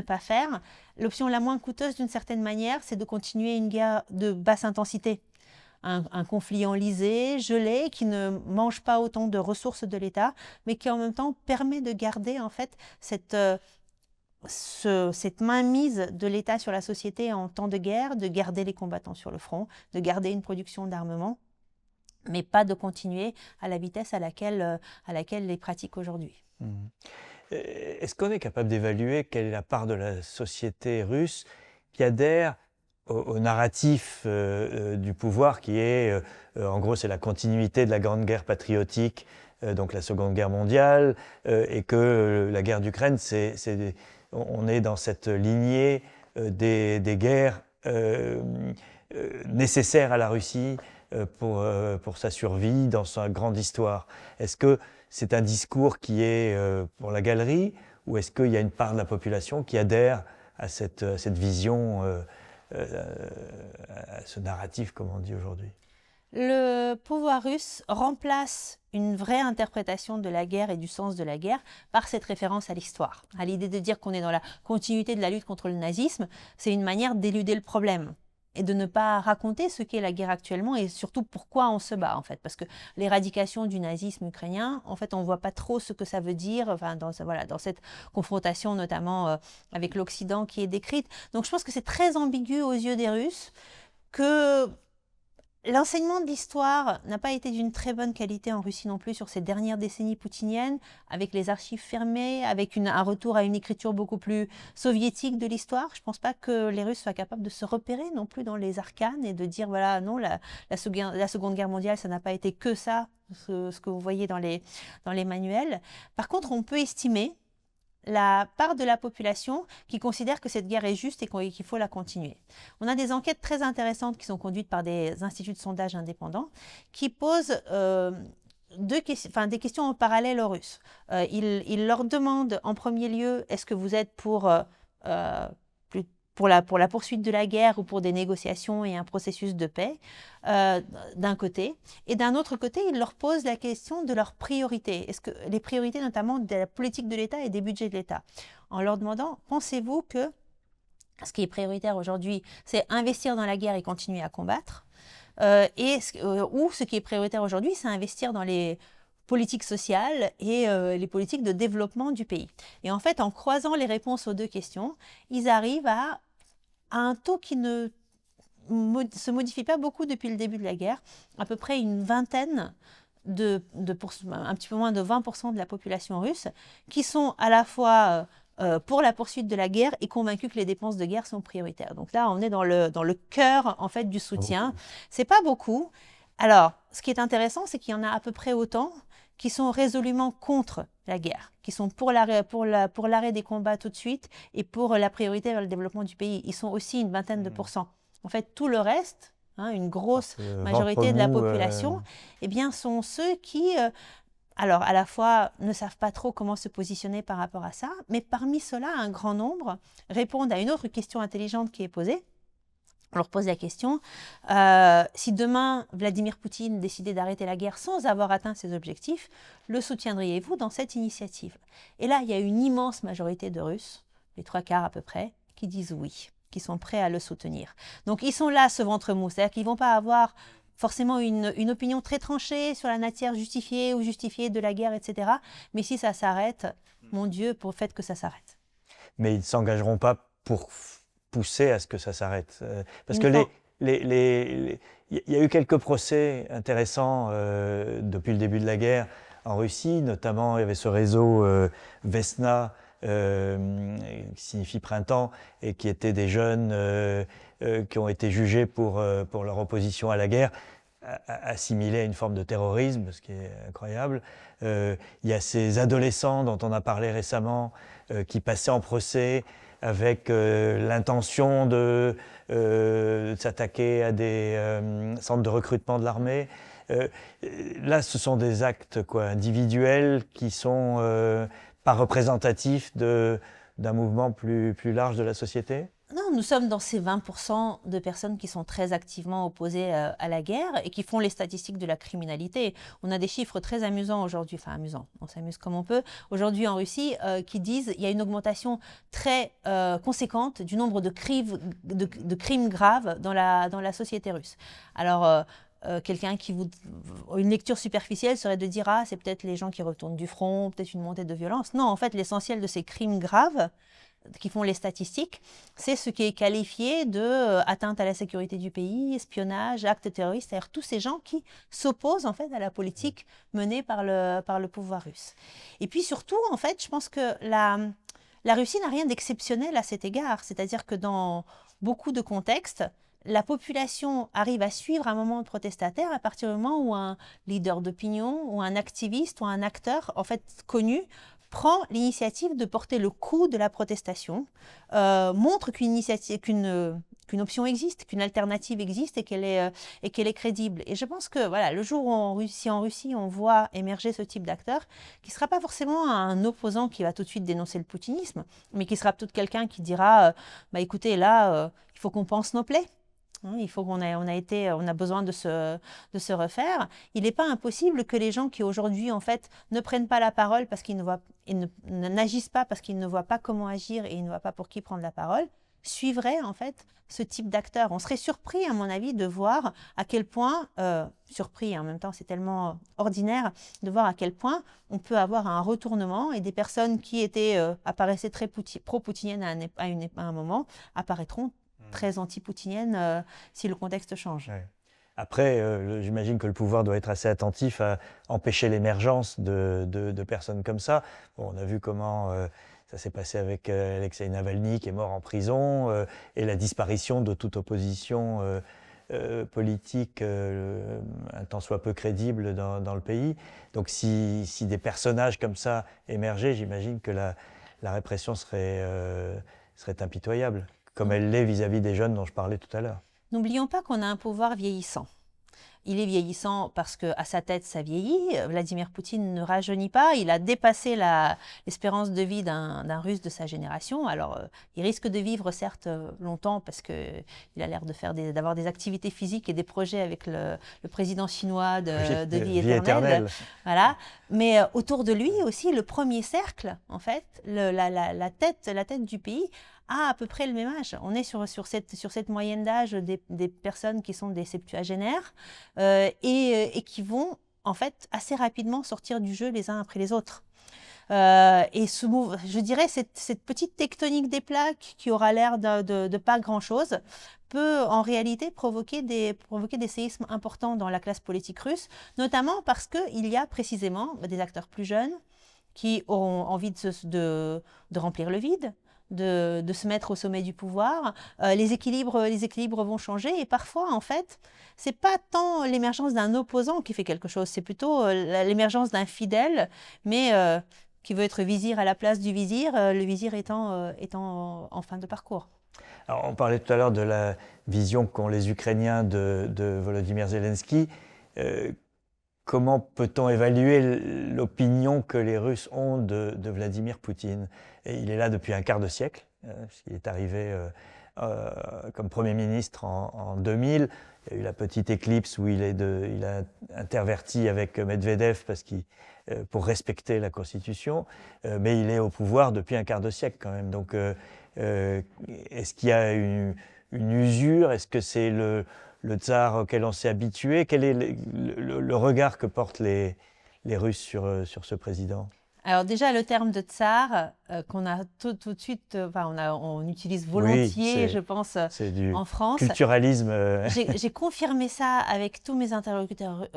pas faire, l'option la moins coûteuse d'une certaine manière, c'est de continuer une guerre de basse intensité. Un conflit enlisé, gelé, qui ne mange pas autant de ressources de l'État, mais qui en même temps permet de garder en fait cette mainmise de l'État sur la société en temps de guerre, de garder les combattants sur le front, de garder une production d'armement, mais pas de continuer à la vitesse à laquelle les pratiquent aujourd'hui. Est-ce qu'on est capable d'évaluer quelle est la part de la société russe qui adhère au narratif du pouvoir qui est, en gros, c'est la continuité de la Grande Guerre patriotique, donc la Seconde Guerre mondiale, et que la guerre d'Ukraine, on est dans cette lignée des guerres nécessaires à la Russie pour sa survie dans sa grande histoire. Est-ce que c'est un discours qui est pour la galerie, ou est-ce qu'il y a une part de la population qui adhère à cette vision à ce narratif, comme on dit aujourd'hui? Le pouvoir russe remplace une vraie interprétation de la guerre et du sens de la guerre par cette référence à l'histoire. À l'idée de dire qu'on est dans la continuité de la lutte contre le nazisme, c'est une manière d'éluder le problème et de ne pas raconter ce qu'est la guerre actuellement et surtout pourquoi on se bat en fait. Parce que l'éradication du nazisme ukrainien, en fait, on ne voit pas trop ce que ça veut dire dans cette confrontation notamment avec l'Occident qui est décrite. Donc je pense que c'est très ambigu aux yeux des Russes que L'enseignement de l'histoire n'a pas été d'une très bonne qualité en Russie non plus sur ces dernières décennies poutiniennes, avec les archives fermées, avec un retour à une écriture beaucoup plus soviétique de l'histoire. Je ne pense pas que les Russes soient capables de se repérer non plus dans les arcanes et de dire, voilà, non, la Seconde Guerre mondiale, ça n'a pas été que ça, ce que vous voyez dans les manuels. Par contre, on peut estimer la part de la population qui considère que cette guerre est juste et qu'il faut la continuer. On a des enquêtes très intéressantes qui sont conduites par des instituts de sondage indépendants qui posent des questions en parallèle aux Russes. Ils leur demandent en premier lieu, est-ce que vous êtes pour la poursuite de la guerre ou pour des négociations et un processus de paix, d'un côté. Et d'un autre côté, ils leur posent la question de leurs priorités. Est-ce que les priorités notamment de la politique de l'État et des budgets de l'État, en leur demandant, pensez-vous que ce qui est prioritaire aujourd'hui, c'est investir dans la guerre et continuer à combattre, ou ce qui est prioritaire aujourd'hui, c'est investir dans les politiques sociales et les politiques de développement du pays. Et en fait, en croisant les réponses aux deux questions, ils arrivent à un taux qui ne se modifie pas beaucoup depuis le début de la guerre, à peu près une vingtaine un petit peu moins de 20% de la population russe, qui sont à la fois pour la poursuite de la guerre et convaincus que les dépenses de guerre sont prioritaires. Donc là, on est dans le cœur en fait du soutien. C'est pas beaucoup. Alors, ce qui est intéressant, c'est qu'il y en a à peu près autant qui sont résolument contre la guerre, qui sont pour l'arrêt des combats tout de suite et pour la priorité vers le développement du pays. Ils sont aussi une vingtaine de pourcents. En fait, tout le reste, une grosse majorité de la population, eh bien, sont ceux qui, alors à la fois ne savent pas trop comment se positionner par rapport à ça, mais parmi ceux-là, un grand nombre répondent à une autre question intelligente qui est posée. On leur pose la question, si demain Vladimir Poutine décidait d'arrêter la guerre sans avoir atteint ses objectifs, le soutiendriez-vous dans cette initiative? Et là, il y a une immense majorité de Russes, les 3/4 à peu près, qui disent oui, qui sont prêts à le soutenir. Donc ils sont là, ce ventre mou, c'est-à-dire qu'ils ne vont pas avoir forcément une opinion très tranchée sur la nature justifiée ou justifiée de la guerre, etc. Mais si ça s'arrête, mon Dieu, pour le fait que ça s'arrête. Mais ils ne s'engageront pas pour pousser à ce que ça s'arrête. Parce que il y a eu quelques procès intéressants depuis le début de la guerre en Russie, notamment il y avait ce réseau Vesna, qui signifie printemps, et qui étaient des jeunes qui ont été jugés pour leur opposition à la guerre, assimilés à une forme de terrorisme, ce qui est incroyable. Il y a ces adolescents dont on a parlé récemment, qui passaient en procès avec l'intention de s'attaquer à des centres de recrutement de l'armée. Là, ce sont des actes individuels qui sont pas représentatifs d'un mouvement plus large de la société? Non, nous sommes dans ces 20% de personnes qui sont très activement opposées à la guerre et qui font les statistiques de la criminalité. On a des chiffres très amusants aujourd'hui, enfin amusants, on s'amuse comme on peut, aujourd'hui en Russie, qui disent qu'il y a une augmentation très conséquente du nombre de crimes graves dans la société russe. Alors, une lecture superficielle serait de dire « Ah, c'est peut-être les gens qui retournent du front, peut-être une montée de violence ». Non, en fait, l'essentiel de ces crimes graves qui font les statistiques, c'est ce qui est qualifié de atteinte à la sécurité du pays, espionnage, actes terroristes, c'est-à-dire tous ces gens qui s'opposent en fait à la politique menée par le pouvoir russe. Et puis surtout, en fait, je pense que la Russie n'a rien d'exceptionnel à cet égard, c'est-à-dire que dans beaucoup de contextes, la population arrive à suivre un moment de protestataire à partir du moment où un leader d'opinion, ou un activiste, ou un acteur en fait connu prend l'initiative de porter le coup de la protestation, montre qu'une option existe, qu'une alternative existe et qu'elle est crédible. Et je pense que voilà, le jour où en Russie, on voit émerger ce type d'acteur, qui ne sera pas forcément un opposant qui va tout de suite dénoncer le poutinisme, mais qui sera peut-être quelqu'un qui dira bah, écoutez, là, il faut qu'on pense nos plaies. Il faut on a besoin de se refaire. Il n'est pas impossible que les gens qui aujourd'hui en fait ne prennent pas la parole parce qu'ils n'agissent pas parce qu'ils ne voient pas comment agir et ils ne voient pas pour qui prendre la parole, suivraient en fait ce type d'acteur. On serait surpris à mon avis de voir à quel point, surpris et en même temps c'est tellement ordinaire de voir à quel point on peut avoir un retournement et des personnes qui apparaissaient très pro-poutiniennes à un moment apparaîtront très anti-poutinienne si le contexte change. Ouais. Après, j'imagine que le pouvoir doit être assez attentif à empêcher l'émergence de personnes comme ça. Bon, on a vu comment ça s'est passé avec Alexei Navalny, qui est mort en prison, et la disparition de toute opposition politique, un tant soit peu crédible dans le pays. Donc si des personnages comme ça émergeaient, j'imagine que la répression serait impitoyable, comme elle l'est vis-à-vis des jeunes dont je parlais tout à l'heure. N'oublions pas qu'on a un pouvoir vieillissant. Il est vieillissant parce qu'à sa tête, ça vieillit. Vladimir Poutine ne rajeunit pas. Il a dépassé l'espérance de vie d'un Russe de sa génération. Alors, il risque de vivre, certes, longtemps parce qu'il a l'air d'avoir des activités physiques et des projets avec le président chinois de vie éternelle. Voilà. Mais autour de lui aussi, le premier cercle, en fait, la tête du pays, a à peu près le même âge. On est sur cette moyenne d'âge des personnes qui sont des septuagénaires et qui vont en fait assez rapidement sortir du jeu les uns après les autres. Et je dirais cette petite tectonique des plaques qui aura l'air de pas grand-chose peut en réalité provoquer des séismes importants dans la classe politique russe, notamment parce qu'il y a précisément des acteurs plus jeunes qui auront envie de remplir le vide, de se mettre au sommet du pouvoir. Les équilibres vont changer et parfois, en fait, c'est pas tant l'émergence d'un opposant qui fait quelque chose, c'est plutôt l'émergence d'un fidèle, mais qui veut être vizir à la place du vizir, le vizir étant en fin de parcours. Alors, on parlait tout à l'heure de la vision qu'ont les Ukrainiens de Volodymyr Zelensky. Comment peut-on évaluer l'opinion que les Russes ont de Vladimir Poutine? Et il est là depuis un quart de siècle, puisqu'il est arrivé comme Premier ministre en 2000. Il y a eu la petite éclipse où il a interverti avec Medvedev pour respecter la Constitution, mais il est au pouvoir depuis un quart de siècle quand même. Donc, est-ce qu'il y a une usure? Est-ce que c'est le tsar auquel on s'est habitué? Quel est le regard que portent les Russes sur ce président? Alors déjà, le terme de tsar, qu'on a tout de suite, on utilise volontiers, oui, je pense, en France. Culturalisme. J'ai confirmé ça avec tous mes interlocuteurs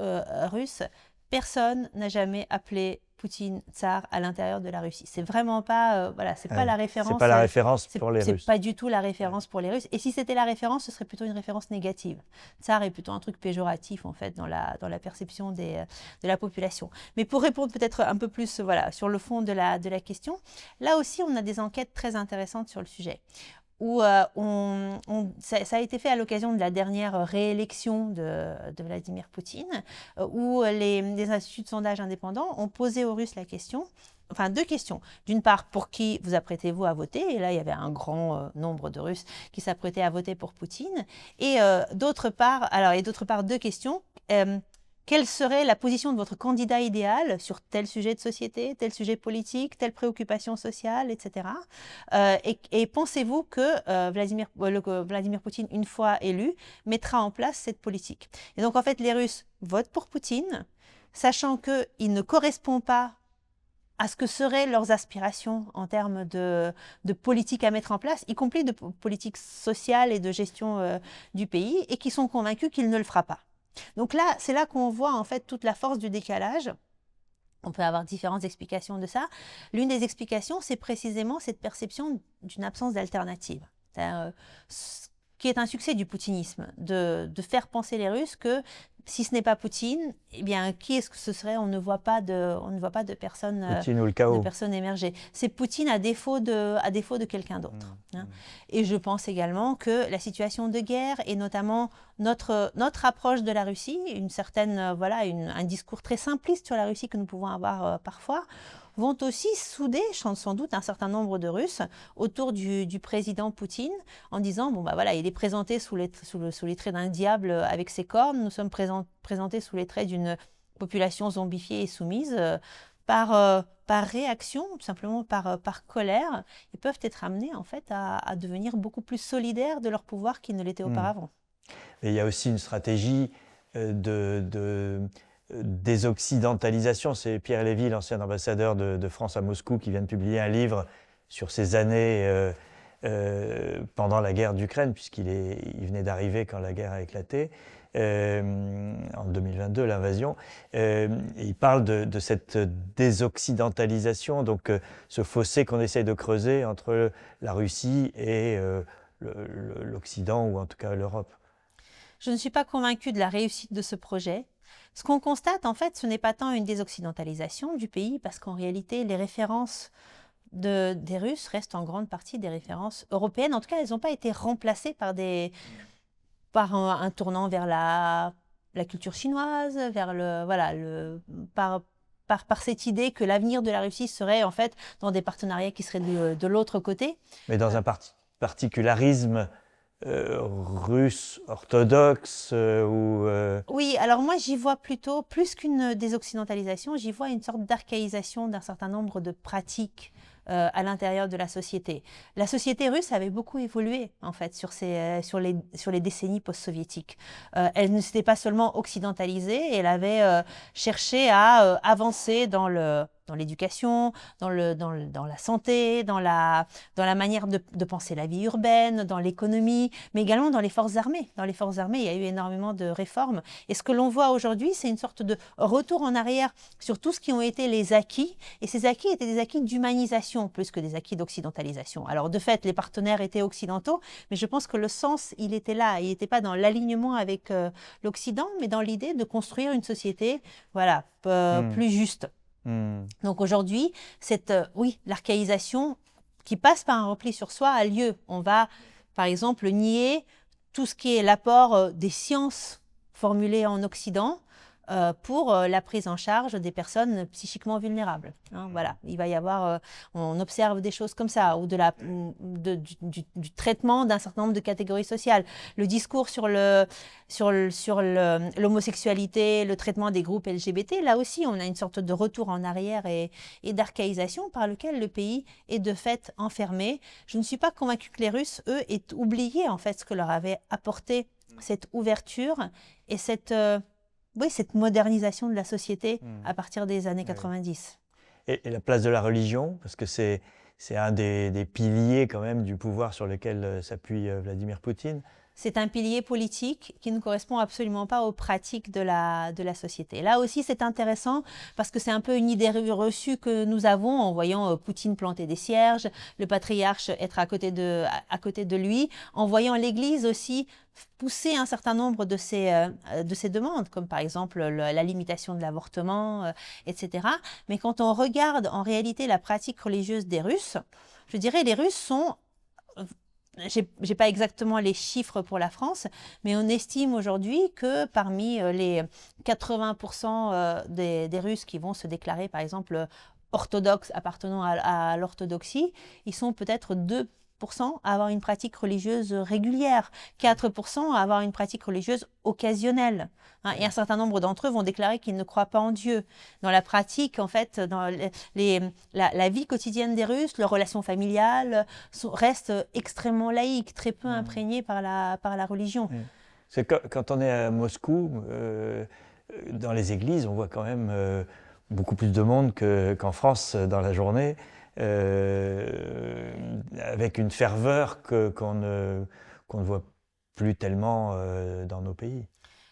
russes. Personne n'a jamais appelé Poutine tsar à l'intérieur de la Russie. C'est vraiment pas, c'est pas la référence. C'est pas la référence pour les Russes. C'est pas du tout la référence pour les Russes. Et si c'était la référence, ce serait plutôt une référence négative. Tsar est plutôt un truc péjoratif en fait dans la perception de la population. Mais pour répondre peut-être un peu plus, sur le fond de la question, là aussi on a des enquêtes très intéressantes sur le sujet. Où ça a été fait à l'occasion de la dernière réélection de Vladimir Poutine, où les instituts de sondage indépendants ont posé aux Russes la question, enfin deux questions. D'une part, pour qui vous apprêtez-vous à voter? Et là, il y avait un grand nombre de Russes qui s'apprêtaient à voter pour Poutine. Et d'autre part, deux questions. Quelle serait la position de votre candidat idéal sur tel sujet de société, tel sujet politique, telle préoccupation sociale, etc. Et pensez-vous que Vladimir Poutine, une fois élu, mettra en place cette politique? Et donc, en fait, les Russes votent pour Poutine, sachant qu'il ne correspond pas à ce que seraient leurs aspirations en termes de politique à mettre en place, y compris de politique sociale et de gestion du pays, et qui sont convaincus qu'il ne le fera pas. Donc là, c'est là qu'on voit en fait toute la force du décalage. On peut avoir différentes explications de ça. L'une des explications, c'est précisément cette perception d'une absence d'alternative. Qui est un succès du poutinisme, de faire penser les Russes que si ce n'est pas Poutine, eh bien, qui est-ce que ce serait? On ne voit pas de personne, émerger. C'est Poutine à défaut de quelqu'un d'autre. Et je pense également que la situation de guerre et notamment notre approche de la Russie, un discours très simpliste sur la Russie que nous pouvons avoir parfois, vont aussi souder, sans doute, un certain nombre de Russes autour du président Poutine en disant, il est présenté sous les traits d'un diable avec ses cornes, nous sommes présentés sous les traits d'une population zombifiée et soumise, par réaction, tout simplement par colère, ils peuvent être amenés en fait à devenir beaucoup plus solidaires de leur pouvoir qu'ils ne l'étaient auparavant. Et il y a aussi une stratégie de désoccidentalisation. C'est Pierre Lévy, l'ancien ambassadeur de France à Moscou, qui vient de publier un livre sur ces années pendant la guerre d'Ukraine, puisqu'il venait d'arriver quand la guerre a éclaté. en 2022, l'invasion. Il parle de cette désoccidentalisation, donc ce fossé qu'on essaye de creuser entre la Russie et l'Occident, ou en tout cas l'Europe. Je ne suis pas convaincue de la réussite de ce projet. Ce qu'on constate, en fait, ce n'est pas tant une désoccidentalisation du pays, parce qu'en réalité, les références des Russes restent en grande partie des références européennes. En tout cas, elles n'ont pas été remplacées par un tournant vers la culture chinoise, vers par cette idée que l'avenir de la Russie serait en fait dans des partenariats qui seraient de l'autre côté. Mais dans un particularisme russe orthodoxe Oui, alors moi j'y vois plutôt, plus qu'une désoccidentalisation, j'y vois une sorte d'archaïsation d'un certain nombre de pratiques à l'intérieur de la société. La société russe avait beaucoup évolué en fait sur les décennies post-soviétiques. Elle ne s'était pas seulement occidentalisée, elle avait cherché à avancer dans l'éducation, dans la santé, dans la manière de penser la vie urbaine, dans l'économie, mais également dans les forces armées. Dans les forces armées, il y a eu énormément de réformes. Et ce que l'on voit aujourd'hui, c'est une sorte de retour en arrière sur tout ce qui ont été les acquis. Et ces acquis étaient des acquis d'humanisation plus que des acquis d'occidentalisation. Alors de fait, les partenaires étaient occidentaux, mais je pense que le sens, il était là. Il n'était pas dans l'alignement avec l'Occident, mais dans l'idée de construire une société plus juste. Donc aujourd'hui, l'archaïsation qui passe par un repli sur soi a lieu. On va, par exemple, nier tout ce qui est l'apport des sciences formulées en Occident pour la prise en charge des personnes psychiquement vulnérables. Voilà, il va y avoir, on observe des choses comme ça, ou du traitement d'un certain nombre de catégories sociales. Le discours sur l'homosexualité, le traitement des groupes LGBT, là aussi, on a une sorte de retour en arrière et d'archaïsation par lequel le pays est de fait enfermé. Je ne suis pas convaincue que les Russes, eux, aient oublié en fait ce que leur avait apporté cette ouverture et cette modernisation de la société à partir des années 90. Et la place de la religion, parce que c'est un des piliers quand même du pouvoir sur lequel s'appuie Vladimir Poutine. C'est un pilier politique qui ne correspond absolument pas aux pratiques de la société. Là aussi, c'est intéressant parce que c'est un peu une idée reçue que nous avons en voyant Poutine planter des cierges, le patriarche être à côté de lui, en voyant l'Église aussi pousser un certain nombre de ces demandes, comme par exemple la limitation de l'avortement, etc. Mais quand on regarde en réalité la pratique religieuse des Russes, je dirais les Russes sont... J'ai pas exactement les chiffres pour la France, mais on estime aujourd'hui que parmi les 80% des Russes qui vont se déclarer, par exemple, orthodoxes appartenant à l'orthodoxie, ils sont peut-être 2% à avoir une pratique religieuse régulière, 4% à avoir une pratique religieuse occasionnelle. Et un certain nombre d'entre eux vont déclarer qu'ils ne croient pas en Dieu. Dans la pratique, en fait, dans la vie quotidienne des Russes, leurs relations familiales restent extrêmement laïques, très peu imprégnées par la religion. C'est quand on est à Moscou, dans les églises, on voit quand même beaucoup plus de monde qu'en France dans la journée. Avec une ferveur qu'on ne voit plus tellement dans nos pays.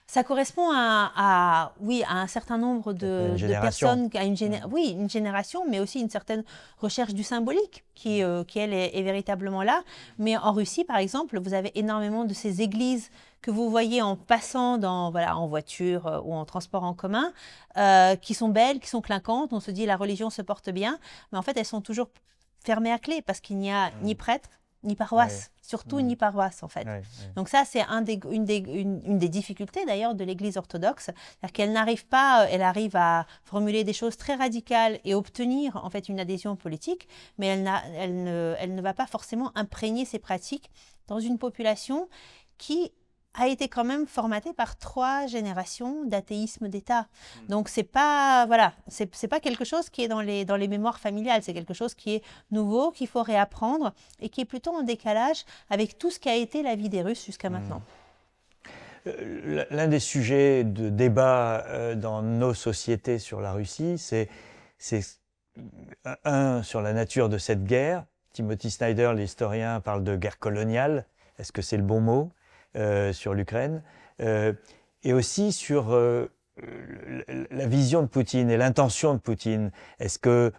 Ça correspond à un certain nombre de personnes, à une génération, mais aussi une certaine recherche du symbolique qui elle, est véritablement là. Mais en Russie, par exemple, vous avez énormément de ces églises que vous voyez en passant en voiture ou en transport en commun, qui sont belles, qui sont clinquantes. On se dit la religion se porte bien, mais en fait, elles sont toujours fermées à clé parce qu'il n'y a ni prêtre, ni paroisse, surtout ni paroisse en fait. Donc ça, c'est une des difficultés d'ailleurs de l'Église orthodoxe, c'est-à-dire qu'elle n'arrive pas, elle arrive à formuler des choses très radicales et obtenir en fait une adhésion politique, mais elle ne va pas forcément imprégner ses pratiques dans une population qui a été quand même formatée par 3 générations d'athéisme d'État. Donc c'est pas quelque chose qui est dans les mémoires familiales, c'est quelque chose qui est nouveau, qu'il faut réapprendre et qui est plutôt en décalage avec tout ce qu'a été la vie des Russes jusqu'à maintenant. L'un des sujets de débat dans nos sociétés sur la Russie, c'est sur la nature de cette guerre. Timothy Snyder, l'historien, parle de guerre coloniale. Est-ce que c'est le bon mot ? Sur l'Ukraine. et aussi sur la vision de Poutine et l'intention de Poutine. Est-ce que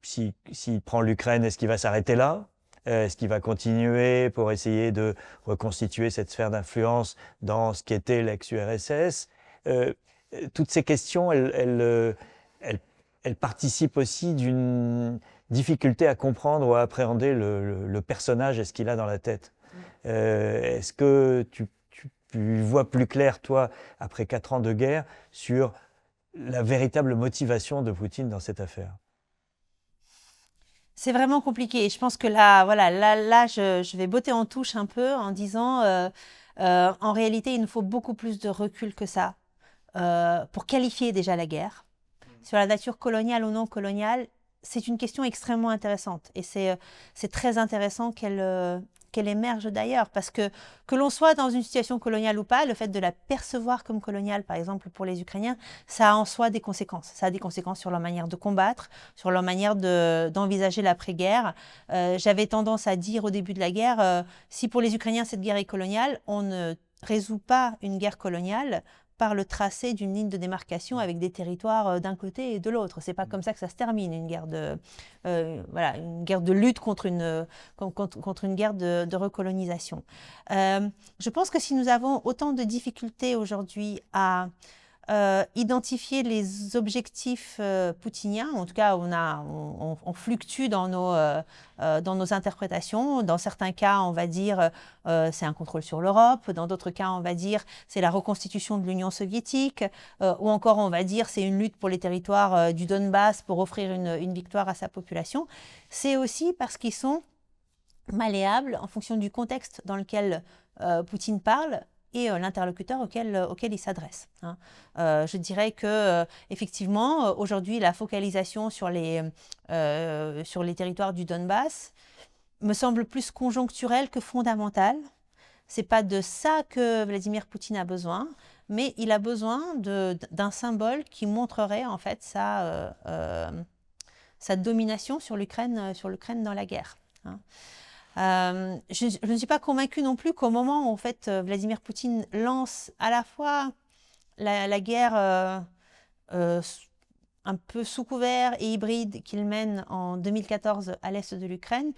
s'il prend l'Ukraine, est-ce qu'il va s'arrêter là? Est-ce qu'il va continuer pour essayer de reconstituer cette sphère d'influence dans ce qu'était l'ex-URSS? Toutes ces questions, elles participent aussi d'une difficulté à comprendre ou à appréhender le personnage et ce qu'il a dans la tête. Est-ce que tu vois plus clair, toi, après 4 ans de guerre, sur la véritable motivation de Poutine dans cette affaire? C'est vraiment compliqué. Je pense que là, je vais botter en touche un peu en disant, en réalité, il nous faut beaucoup plus de recul que ça pour qualifier déjà la guerre. Sur la nature coloniale ou non coloniale, c'est une question extrêmement intéressante. Et c'est très intéressant qu'elle émerge d'ailleurs, parce que l'on soit dans une situation coloniale ou pas, le fait de la percevoir comme coloniale, par exemple pour les Ukrainiens, ça a en soi des conséquences. Ça a des conséquences sur leur manière de combattre, sur leur manière d'envisager l'après-guerre. J'avais tendance à dire au début de la guerre, si pour les Ukrainiens cette guerre est coloniale, on ne résout pas une guerre coloniale par le tracé d'une ligne de démarcation avec des territoires d'un côté et de l'autre. C'est pas comme ça que ça se termine, une guerre une guerre de lutte contre une guerre de recolonisation. Je pense que si nous avons autant de difficultés aujourd'hui à identifier les objectifs poutiniens, en tout cas on fluctue dans nos interprétations. Dans certains cas, on va dire c'est un contrôle sur l'Europe, dans d'autres cas, on va dire c'est la reconstitution de l'Union soviétique, ou encore on va dire c'est une lutte pour les territoires du Donbass pour offrir une victoire à sa population. C'est aussi parce qu'ils sont malléables en fonction du contexte dans lequel Poutine parle et l'interlocuteur auquel il s'adresse. Je dirais que effectivement, aujourd'hui, la focalisation sur les territoires du Donbass me semble plus conjoncturelle que fondamentale. C'est pas de ça que Vladimir Poutine a besoin, mais il a besoin d'un symbole qui montrerait en fait sa domination sur l'Ukraine dans la guerre. Je ne suis pas convaincue non plus qu'au moment où en fait, Vladimir Poutine lance à la fois la guerre un peu sous couvert et hybride qu'il mène en 2014 à l'est de l'Ukraine,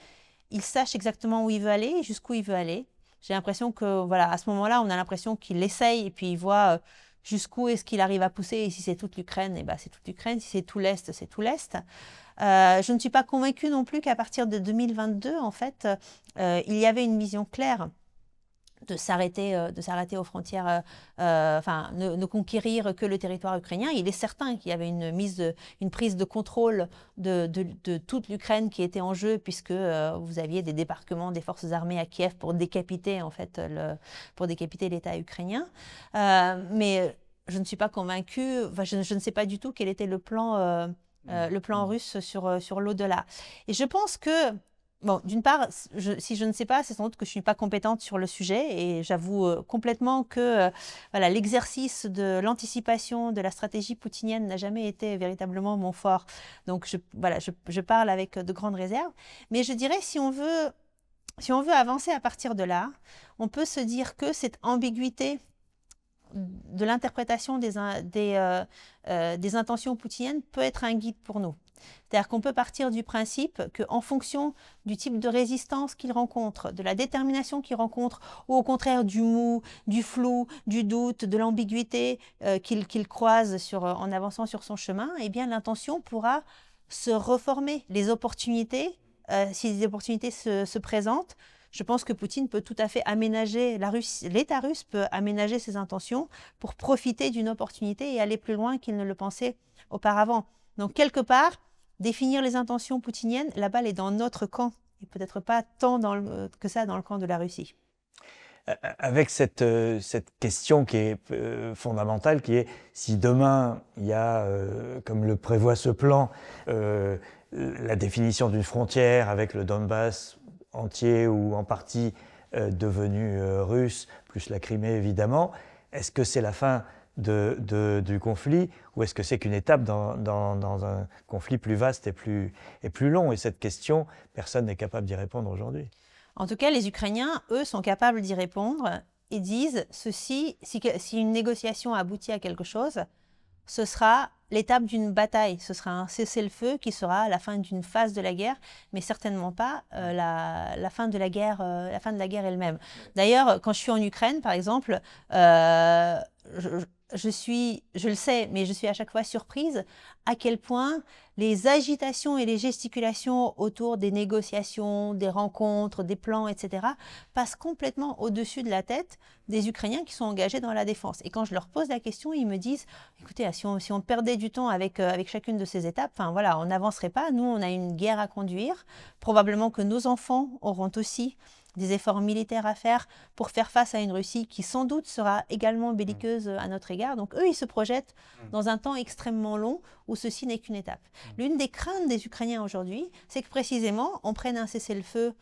il sache exactement où il veut aller et jusqu'où il veut aller. J'ai l'impression que, voilà, à ce moment-là, on a l'impression qu'il essaye et puis il voit jusqu'où est-ce qu'il arrive à pousser. Et si c'est toute l'Ukraine, eh ben, c'est toute l'Ukraine. Si c'est tout l'Est, c'est tout l'Est. Je ne suis pas convaincue non plus qu'à partir de 2022, en fait, il y avait une vision claire de s'arrêter aux frontières, ne conquérir que le territoire ukrainien. Il est certain qu'il y avait une prise de contrôle de toute l'Ukraine qui était en jeu, puisque vous aviez des débarquements des forces armées à Kiev pour décapiter l'État ukrainien. Mais je ne suis pas convaincue, je ne sais pas du tout quel était le plan russe sur l'au-delà. Et je pense que bon, d'une part, si je ne sais pas, c'est sans doute que je ne suis pas compétente sur le sujet et j'avoue complètement que l'exercice de l'anticipation de la stratégie poutinienne n'a jamais été véritablement mon fort. Donc je parle avec de grandes réserves. Mais je dirais, si on veut avancer à partir de là, on peut se dire que cette ambiguïté de l'interprétation des intentions poutiniennes peut être un guide pour nous. C'est-à-dire qu'on peut partir du principe qu'en fonction du type de résistance qu'il rencontre, de la détermination qu'il rencontre, ou au contraire du mou, du flou, du doute, de l'ambiguïté qu'il croise en avançant sur son chemin, eh bien l'intention pourra se reformer. Les opportunités, si les opportunités se présentent, je pense que Poutine peut tout à fait aménager, l'État russe peut aménager ses intentions pour profiter d'une opportunité et aller plus loin qu'il ne le pensait auparavant. Donc quelque part, définir les intentions poutiniennes, la balle est dans notre camp, et peut-être pas tant que ça dans le camp de la Russie. Avec cette question qui est fondamentale, qui est si demain il y a, comme le prévoit ce plan, la définition d'une frontière avec le Donbass entier ou en partie devenu russe, plus la Crimée évidemment, est-ce que c'est la fin du conflit ou est-ce que c'est qu'une étape dans un conflit plus vaste et plus long? Et cette question, personne n'est capable d'y répondre aujourd'hui. En tout cas, les Ukrainiens, eux, sont capables d'y répondre et disent ceci, si une négociation aboutit à quelque chose, ce sera l'étape d'une bataille, ce sera un cessez-le-feu qui sera la fin d'une phase de la guerre, mais certainement pas la fin de la guerre elle-même. D'ailleurs, quand je suis en Ukraine, par exemple, je le sais, mais je suis à chaque fois surprise à quel point les agitations et les gesticulations autour des négociations, des rencontres, des plans, etc., passent complètement au-dessus de la tête des Ukrainiens qui sont engagés dans la défense. Et quand je leur pose la question, ils me disent « Écoutez, si on perdait du temps avec chacune de ces étapes, enfin voilà, on n'avancerait pas. Nous, on a une guerre à conduire. Probablement que nos enfants auront aussi des efforts militaires à faire pour faire face à une Russie qui sans doute sera également belliqueuse à notre égard. Donc eux, ils se projettent dans un temps extrêmement long où ceci n'est qu'une étape. L'une des craintes des Ukrainiens aujourd'hui, c'est que précisément, on prenne un cessez-le-feu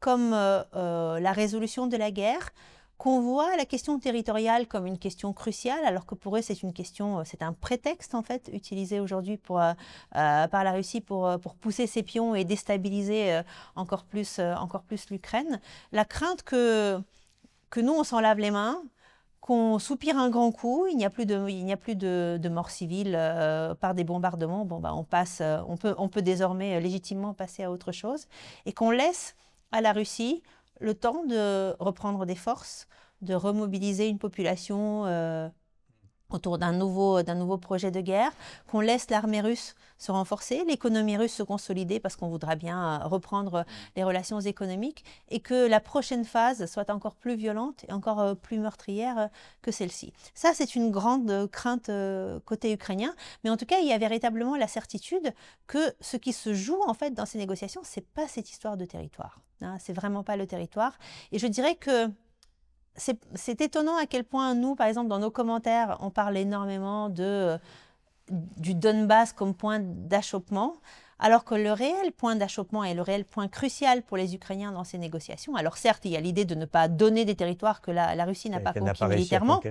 comme la résolution de la guerre, qu'on voit la question territoriale comme une question cruciale, alors que pour eux, c'est une question, c'est un prétexte en fait, utilisé aujourd'hui par la Russie pour pousser ses pions et déstabiliser encore plus l'Ukraine. La crainte que nous, on s'en lave les mains, qu'on soupire un grand coup, il n'y a plus de morts civiles par des bombardements. Bon, bah, on peut désormais légitimement passer à autre chose, et qu'on laisse à la Russie le temps de reprendre des forces, de remobiliser une population autour d'un nouveau projet de guerre, qu'on laisse l'armée russe se renforcer, l'économie russe se consolider parce qu'on voudra bien reprendre les relations économiques, et que la prochaine phase soit encore plus violente et encore plus meurtrière que celle-ci. Ça, c'est une grande crainte côté ukrainien, mais en tout cas, il y a véritablement la certitude que ce qui se joue en fait dans ces négociations, c'est pas cette histoire de territoire. Hein, c'est vraiment pas le territoire. Et je dirais que c'est étonnant à quel point nous, par exemple, dans nos commentaires, on parle énormément du Donbass comme point d'achoppement, alors que le réel point d'achoppement et le réel point crucial pour les Ukrainiens dans ces négociations, alors certes, il y a l'idée de ne pas donner des territoires que la Russie n'a pas conquis militairement,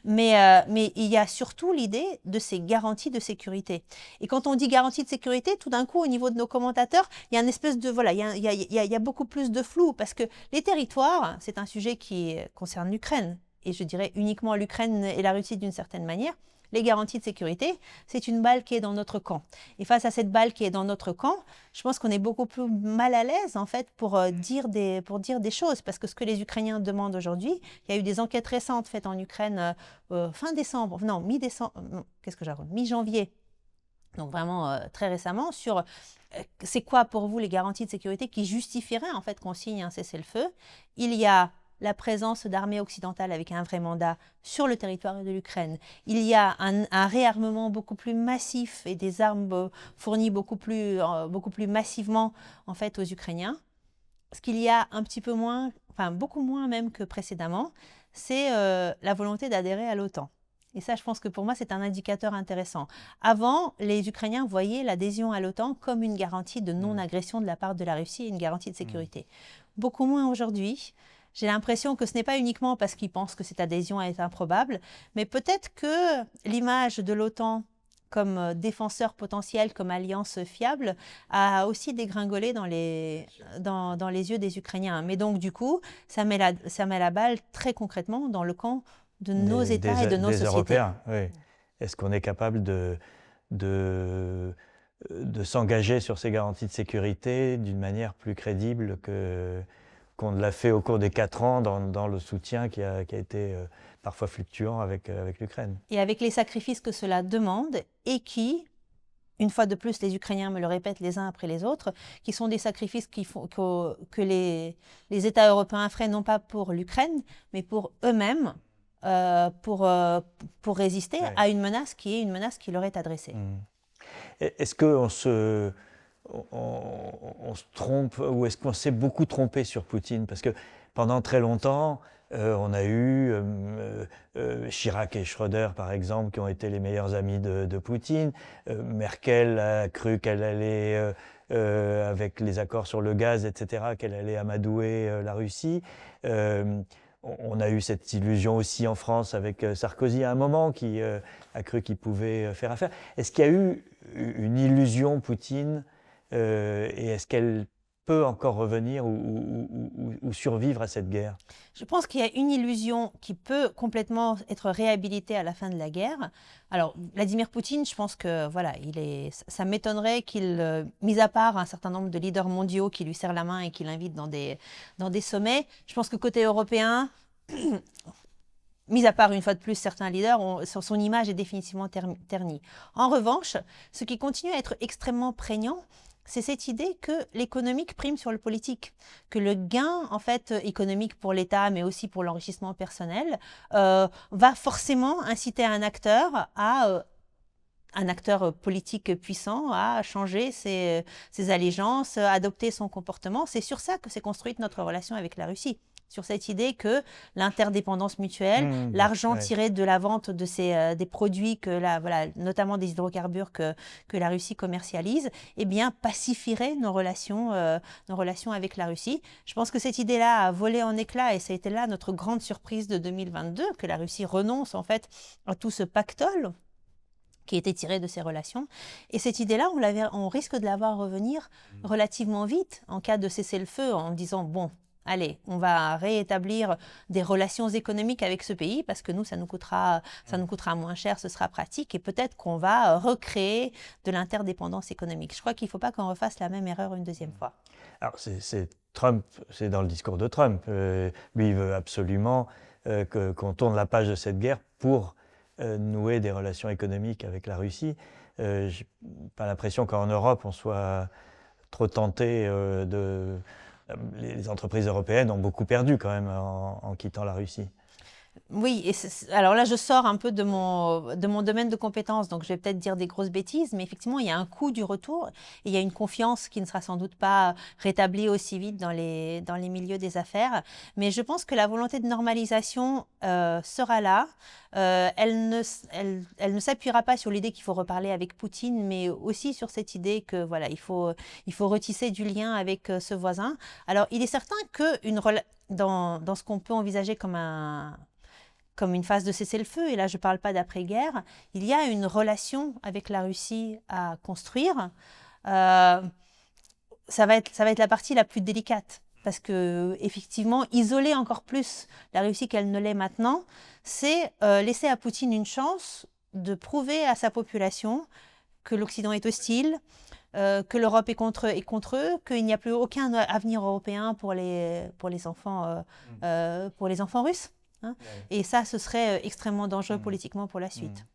mais il y a surtout l'idée de ces garanties de sécurité. Et quand on dit garantie de sécurité, tout d'un coup, au niveau de nos commentateurs, il y a une espèce de, voilà, il y a beaucoup plus de flou, parce que les territoires, c'est un sujet qui concerne l'Ukraine, et je dirais uniquement l'Ukraine et la Russie d'une certaine manière. Les garanties de sécurité, c'est une balle qui est dans notre camp. Et face à cette balle qui est dans notre camp, je pense qu'on est beaucoup plus mal à l'aise, en fait, pour dire des choses. Parce que ce que les Ukrainiens demandent aujourd'hui, il y a eu des enquêtes récentes faites en Ukraine fin décembre, non, mi-décembre, qu'est-ce que j'ai raconté, mi-janvier. Donc vraiment très récemment, sur c'est quoi pour vous les garanties de sécurité qui justifieraient, en fait, qu'on signe un cessez-le-feu. Il y a la présence d'armées occidentales avec un vrai mandat sur le territoire de l'Ukraine. Il y a un réarmement beaucoup plus massif et des armes fournies beaucoup plus massivement en fait aux Ukrainiens. Ce qu'il y a un petit peu moins, enfin beaucoup moins même que précédemment, c'est la volonté d'adhérer à l'OTAN. Et ça, je pense que pour moi, c'est un indicateur intéressant. Avant, les Ukrainiens voyaient l'adhésion à l'OTAN comme une garantie de non-agression de la part de la Russie et une garantie de sécurité. Beaucoup moins aujourd'hui. J'ai l'impression que ce n'est pas uniquement parce qu'ils pensent que cette adhésion est improbable, mais peut-être que l'image de l'OTAN comme défenseur potentiel, comme alliance fiable, a aussi dégringolé dans les yeux des Ukrainiens. Mais donc, du coup, ça met la balle très concrètement dans le camp de nos États et de nos sociétés. Européens, oui. Est-ce qu'on est capable de s'engager sur ces garanties de sécurité d'une manière plus crédible qu'on l'a fait au cours des 4 ans dans le soutien qui a été parfois fluctuant avec l'Ukraine. Et avec les sacrifices que cela demande, et qui, une fois de plus, les Ukrainiens me le répètent les uns après les autres, qui sont des sacrifices que les États européens feraient non pas pour l'Ukraine, mais pour eux-mêmes, pour résister à une menace qui leur est adressée. Est-ce qu'on se trompe, ou est-ce qu'on s'est beaucoup trompé sur Poutine? Parce que pendant très longtemps, on a eu Chirac et Schröder, par exemple, qui ont été les meilleurs amis de Poutine. Merkel a cru qu'elle allait, avec les accords sur le gaz, etc., qu'elle allait amadouer la Russie. On a eu cette illusion aussi en France avec Sarkozy à un moment, qui a cru qu'il pouvait faire affaire. Est-ce qu'il y a eu une illusion Poutine et est-ce qu'elle peut encore revenir ou survivre à cette guerre? Je pense qu'il y a une illusion qui peut complètement être réhabilitée à la fin de la guerre. Alors, Vladimir Poutine, je pense que voilà, ça m'étonnerait qu'il, mis à part un certain nombre de leaders mondiaux qui lui serrent la main et qui l'invitent dans des sommets, je pense que côté européen, mis à part une fois de plus certains leaders, son image est définitivement ternie. En revanche, ce qui continue à être extrêmement prégnant, c'est cette idée que l'économique prime sur le politique, que le gain en fait économique pour l'État, mais aussi pour l'enrichissement personnel, va forcément inciter un acteur politique puissant à changer ses allégeances, adopter son comportement. C'est sur ça que s'est construite notre relation avec la Russie. Sur cette idée que l'interdépendance mutuelle, l'argent tiré de la vente de des produits, notamment des hydrocarbures que la Russie commercialise, eh bien, pacifierait nos relations avec la Russie. Je pense que cette idée-là a volé en éclats et ça a été là notre grande surprise de 2022, que la Russie renonce en fait à tout ce pactole qui était tiré de ces relations. Et cette idée-là, on risque de la voir revenir relativement vite en cas de cessez-le-feu, en disant, bon, allez, on va réétablir des relations économiques avec ce pays parce que nous, ça nous coûtera moins cher, ce sera pratique et peut-être qu'on va recréer de l'interdépendance économique. Je crois qu'il ne faut pas qu'on refasse la même erreur une deuxième fois. Alors, c'est Trump, c'est dans le discours de Trump. Lui, il veut absolument qu'on tourne la page de cette guerre pour nouer des relations économiques avec la Russie. Je n'ai pas l'impression qu'en Europe, on soit trop tenté de... Les entreprises européennes ont beaucoup perdu quand même en quittant la Russie. Oui, alors là, je sors un peu de mon domaine de compétences, donc je vais peut-être dire des grosses bêtises, mais effectivement, il y a un coût du retour et il y a une confiance qui ne sera sans doute pas rétablie aussi vite dans les milieux des affaires. Mais je pense que la volonté de normalisation sera là. Elle ne s'appuiera pas sur l'idée qu'il faut reparler avec Poutine, mais aussi sur cette idée que voilà, il faut retisser du lien avec ce voisin. Alors, il est certain que dans ce qu'on peut envisager comme une phase de cessez-le-feu, et là je ne parle pas d'après-guerre, il y a une relation avec la Russie à construire. Ça va être la partie la plus délicate, parce que effectivement, isoler encore plus la Russie qu'elle ne l'est maintenant, c'est laisser à Poutine une chance de prouver à sa population que l'Occident est hostile, que l'Europe est contre eux, qu'il n'y a plus aucun avenir européen pour les enfants russes. Hein. Et ça, ce serait extrêmement dangereux politiquement pour la suite.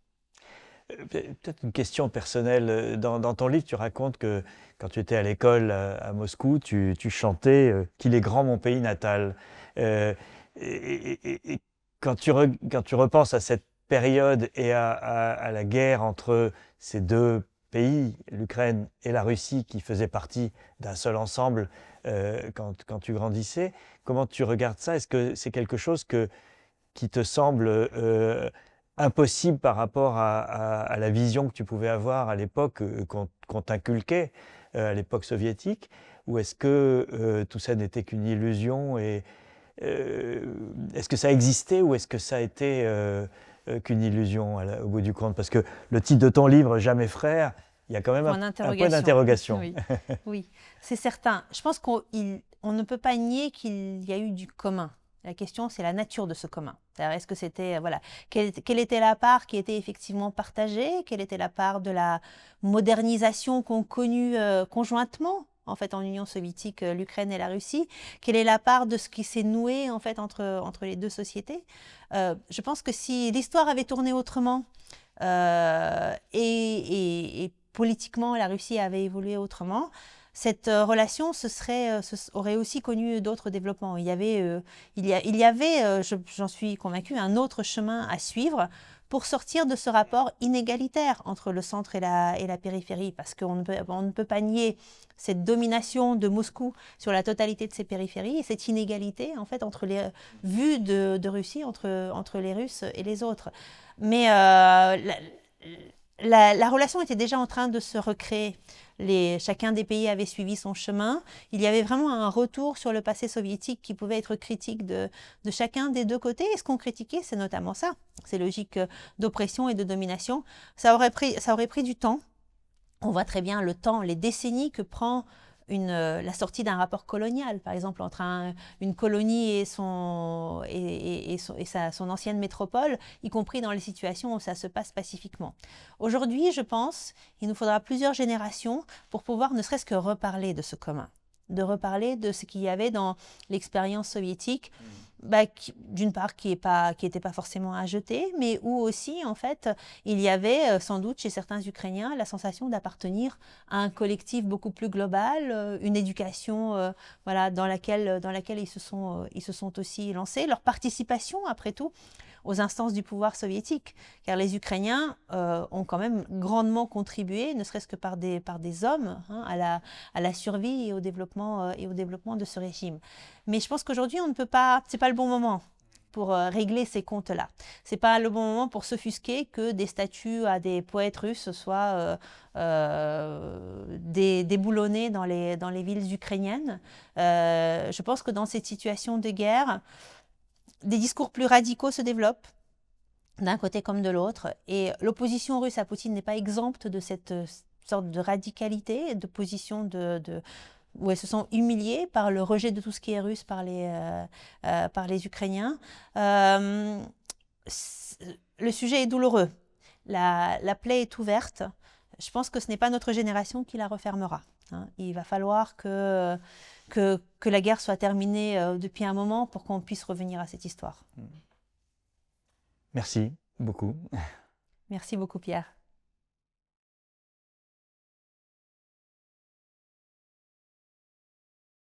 Peut-être une question personnelle. Dans ton livre, tu racontes que quand tu étais à l'école à Moscou, tu chantais « Qu'il est grand mon pays natal ». Et quand tu repenses à cette période et à la guerre entre ces deux pays, l'Ukraine et la Russie, qui faisaient partie d'un seul ensemble quand tu grandissais, comment tu regardes ça? Est-ce que c'est quelque chose qui te semble impossible par rapport à la vision que tu pouvais avoir à l'époque, qu'on t'inculquait à l'époque soviétique? Ou est-ce que tout ça n'était qu'une illusion et est-ce que ça existait ou est-ce que ça a été qu'une illusion au bout du compte? Parce que le titre de ton livre, Jamais frère, il y a quand même un point d'interrogation. Oui, oui, c'est certain. Je pense qu'on ne peut pas nier qu'il y a eu du commun. La question, c'est la nature de ce commun. Est-ce que c'était, quelle était la part qui était effectivement partagée? Quelle était la part de la modernisation qu'ont connue conjointement, en fait, en Union soviétique, l'Ukraine et la Russie? Quelle est la part de ce qui s'est noué, en fait, entre les deux sociétés? Je pense que si l'histoire avait tourné autrement et politiquement, la Russie avait évolué autrement, cette relation aurait aussi connu d'autres développements. Il y avait, j'en suis convaincue, un autre chemin à suivre pour sortir de ce rapport inégalitaire entre le centre et la périphérie, parce qu'on ne peut pas nier cette domination de Moscou sur la totalité de ses périphéries et cette inégalité en fait entre les vues de Russie entre les Russes et les autres. Mais la relation était déjà en train de se recréer. Chacun des pays avait suivi son chemin. Il y avait vraiment un retour sur le passé soviétique qui pouvait être critique de chacun des deux côtés. Et ce qu'on critiquait, c'est notamment ça, ces logiques d'oppression et de domination. Ça aurait pris du temps. On voit très bien le temps, les décennies que prend la sortie d'un rapport colonial, par exemple, entre une colonie et son ancienne métropole, y compris dans les situations où ça se passe pacifiquement. Aujourd'hui, je pense, il nous faudra plusieurs générations pour pouvoir ne serait-ce que reparler de ce commun, de reparler de ce qu'il y avait dans l'expérience soviétique, d'une part qui n'était pas forcément à jeter, mais où aussi, en fait, il y avait sans doute chez certains Ukrainiens la sensation d'appartenir à un collectif beaucoup plus global, une éducation voilà, dans laquelle ils se sont aussi lancés. Leur participation, après tout, aux instances du pouvoir soviétique, car les Ukrainiens ont quand même grandement contribué, ne serait-ce que par des hommes, hein, à la survie et au développement de ce régime. Mais je pense qu'aujourd'hui, on ne peut pas, c'est pas le bon moment pour régler ces comptes-là. C'est pas le bon moment pour s'offusquer que des statues à des poètes russes soient déboulonnées dans les villes ukrainiennes. Je pense que dans cette situation de guerre, des discours plus radicaux se développent, d'un côté comme de l'autre. Et l'opposition russe à Poutine n'est pas exempte de cette sorte de radicalité, de position où elles se sont humiliées par le rejet de tout ce qui est russe par les Ukrainiens. Le sujet est douloureux. La plaie est ouverte. Je pense que ce n'est pas notre génération qui la refermera. Hein. Il va falloir que la guerre soit terminée depuis un moment pour qu'on puisse revenir à cette histoire. Merci beaucoup. Merci beaucoup, Pierre.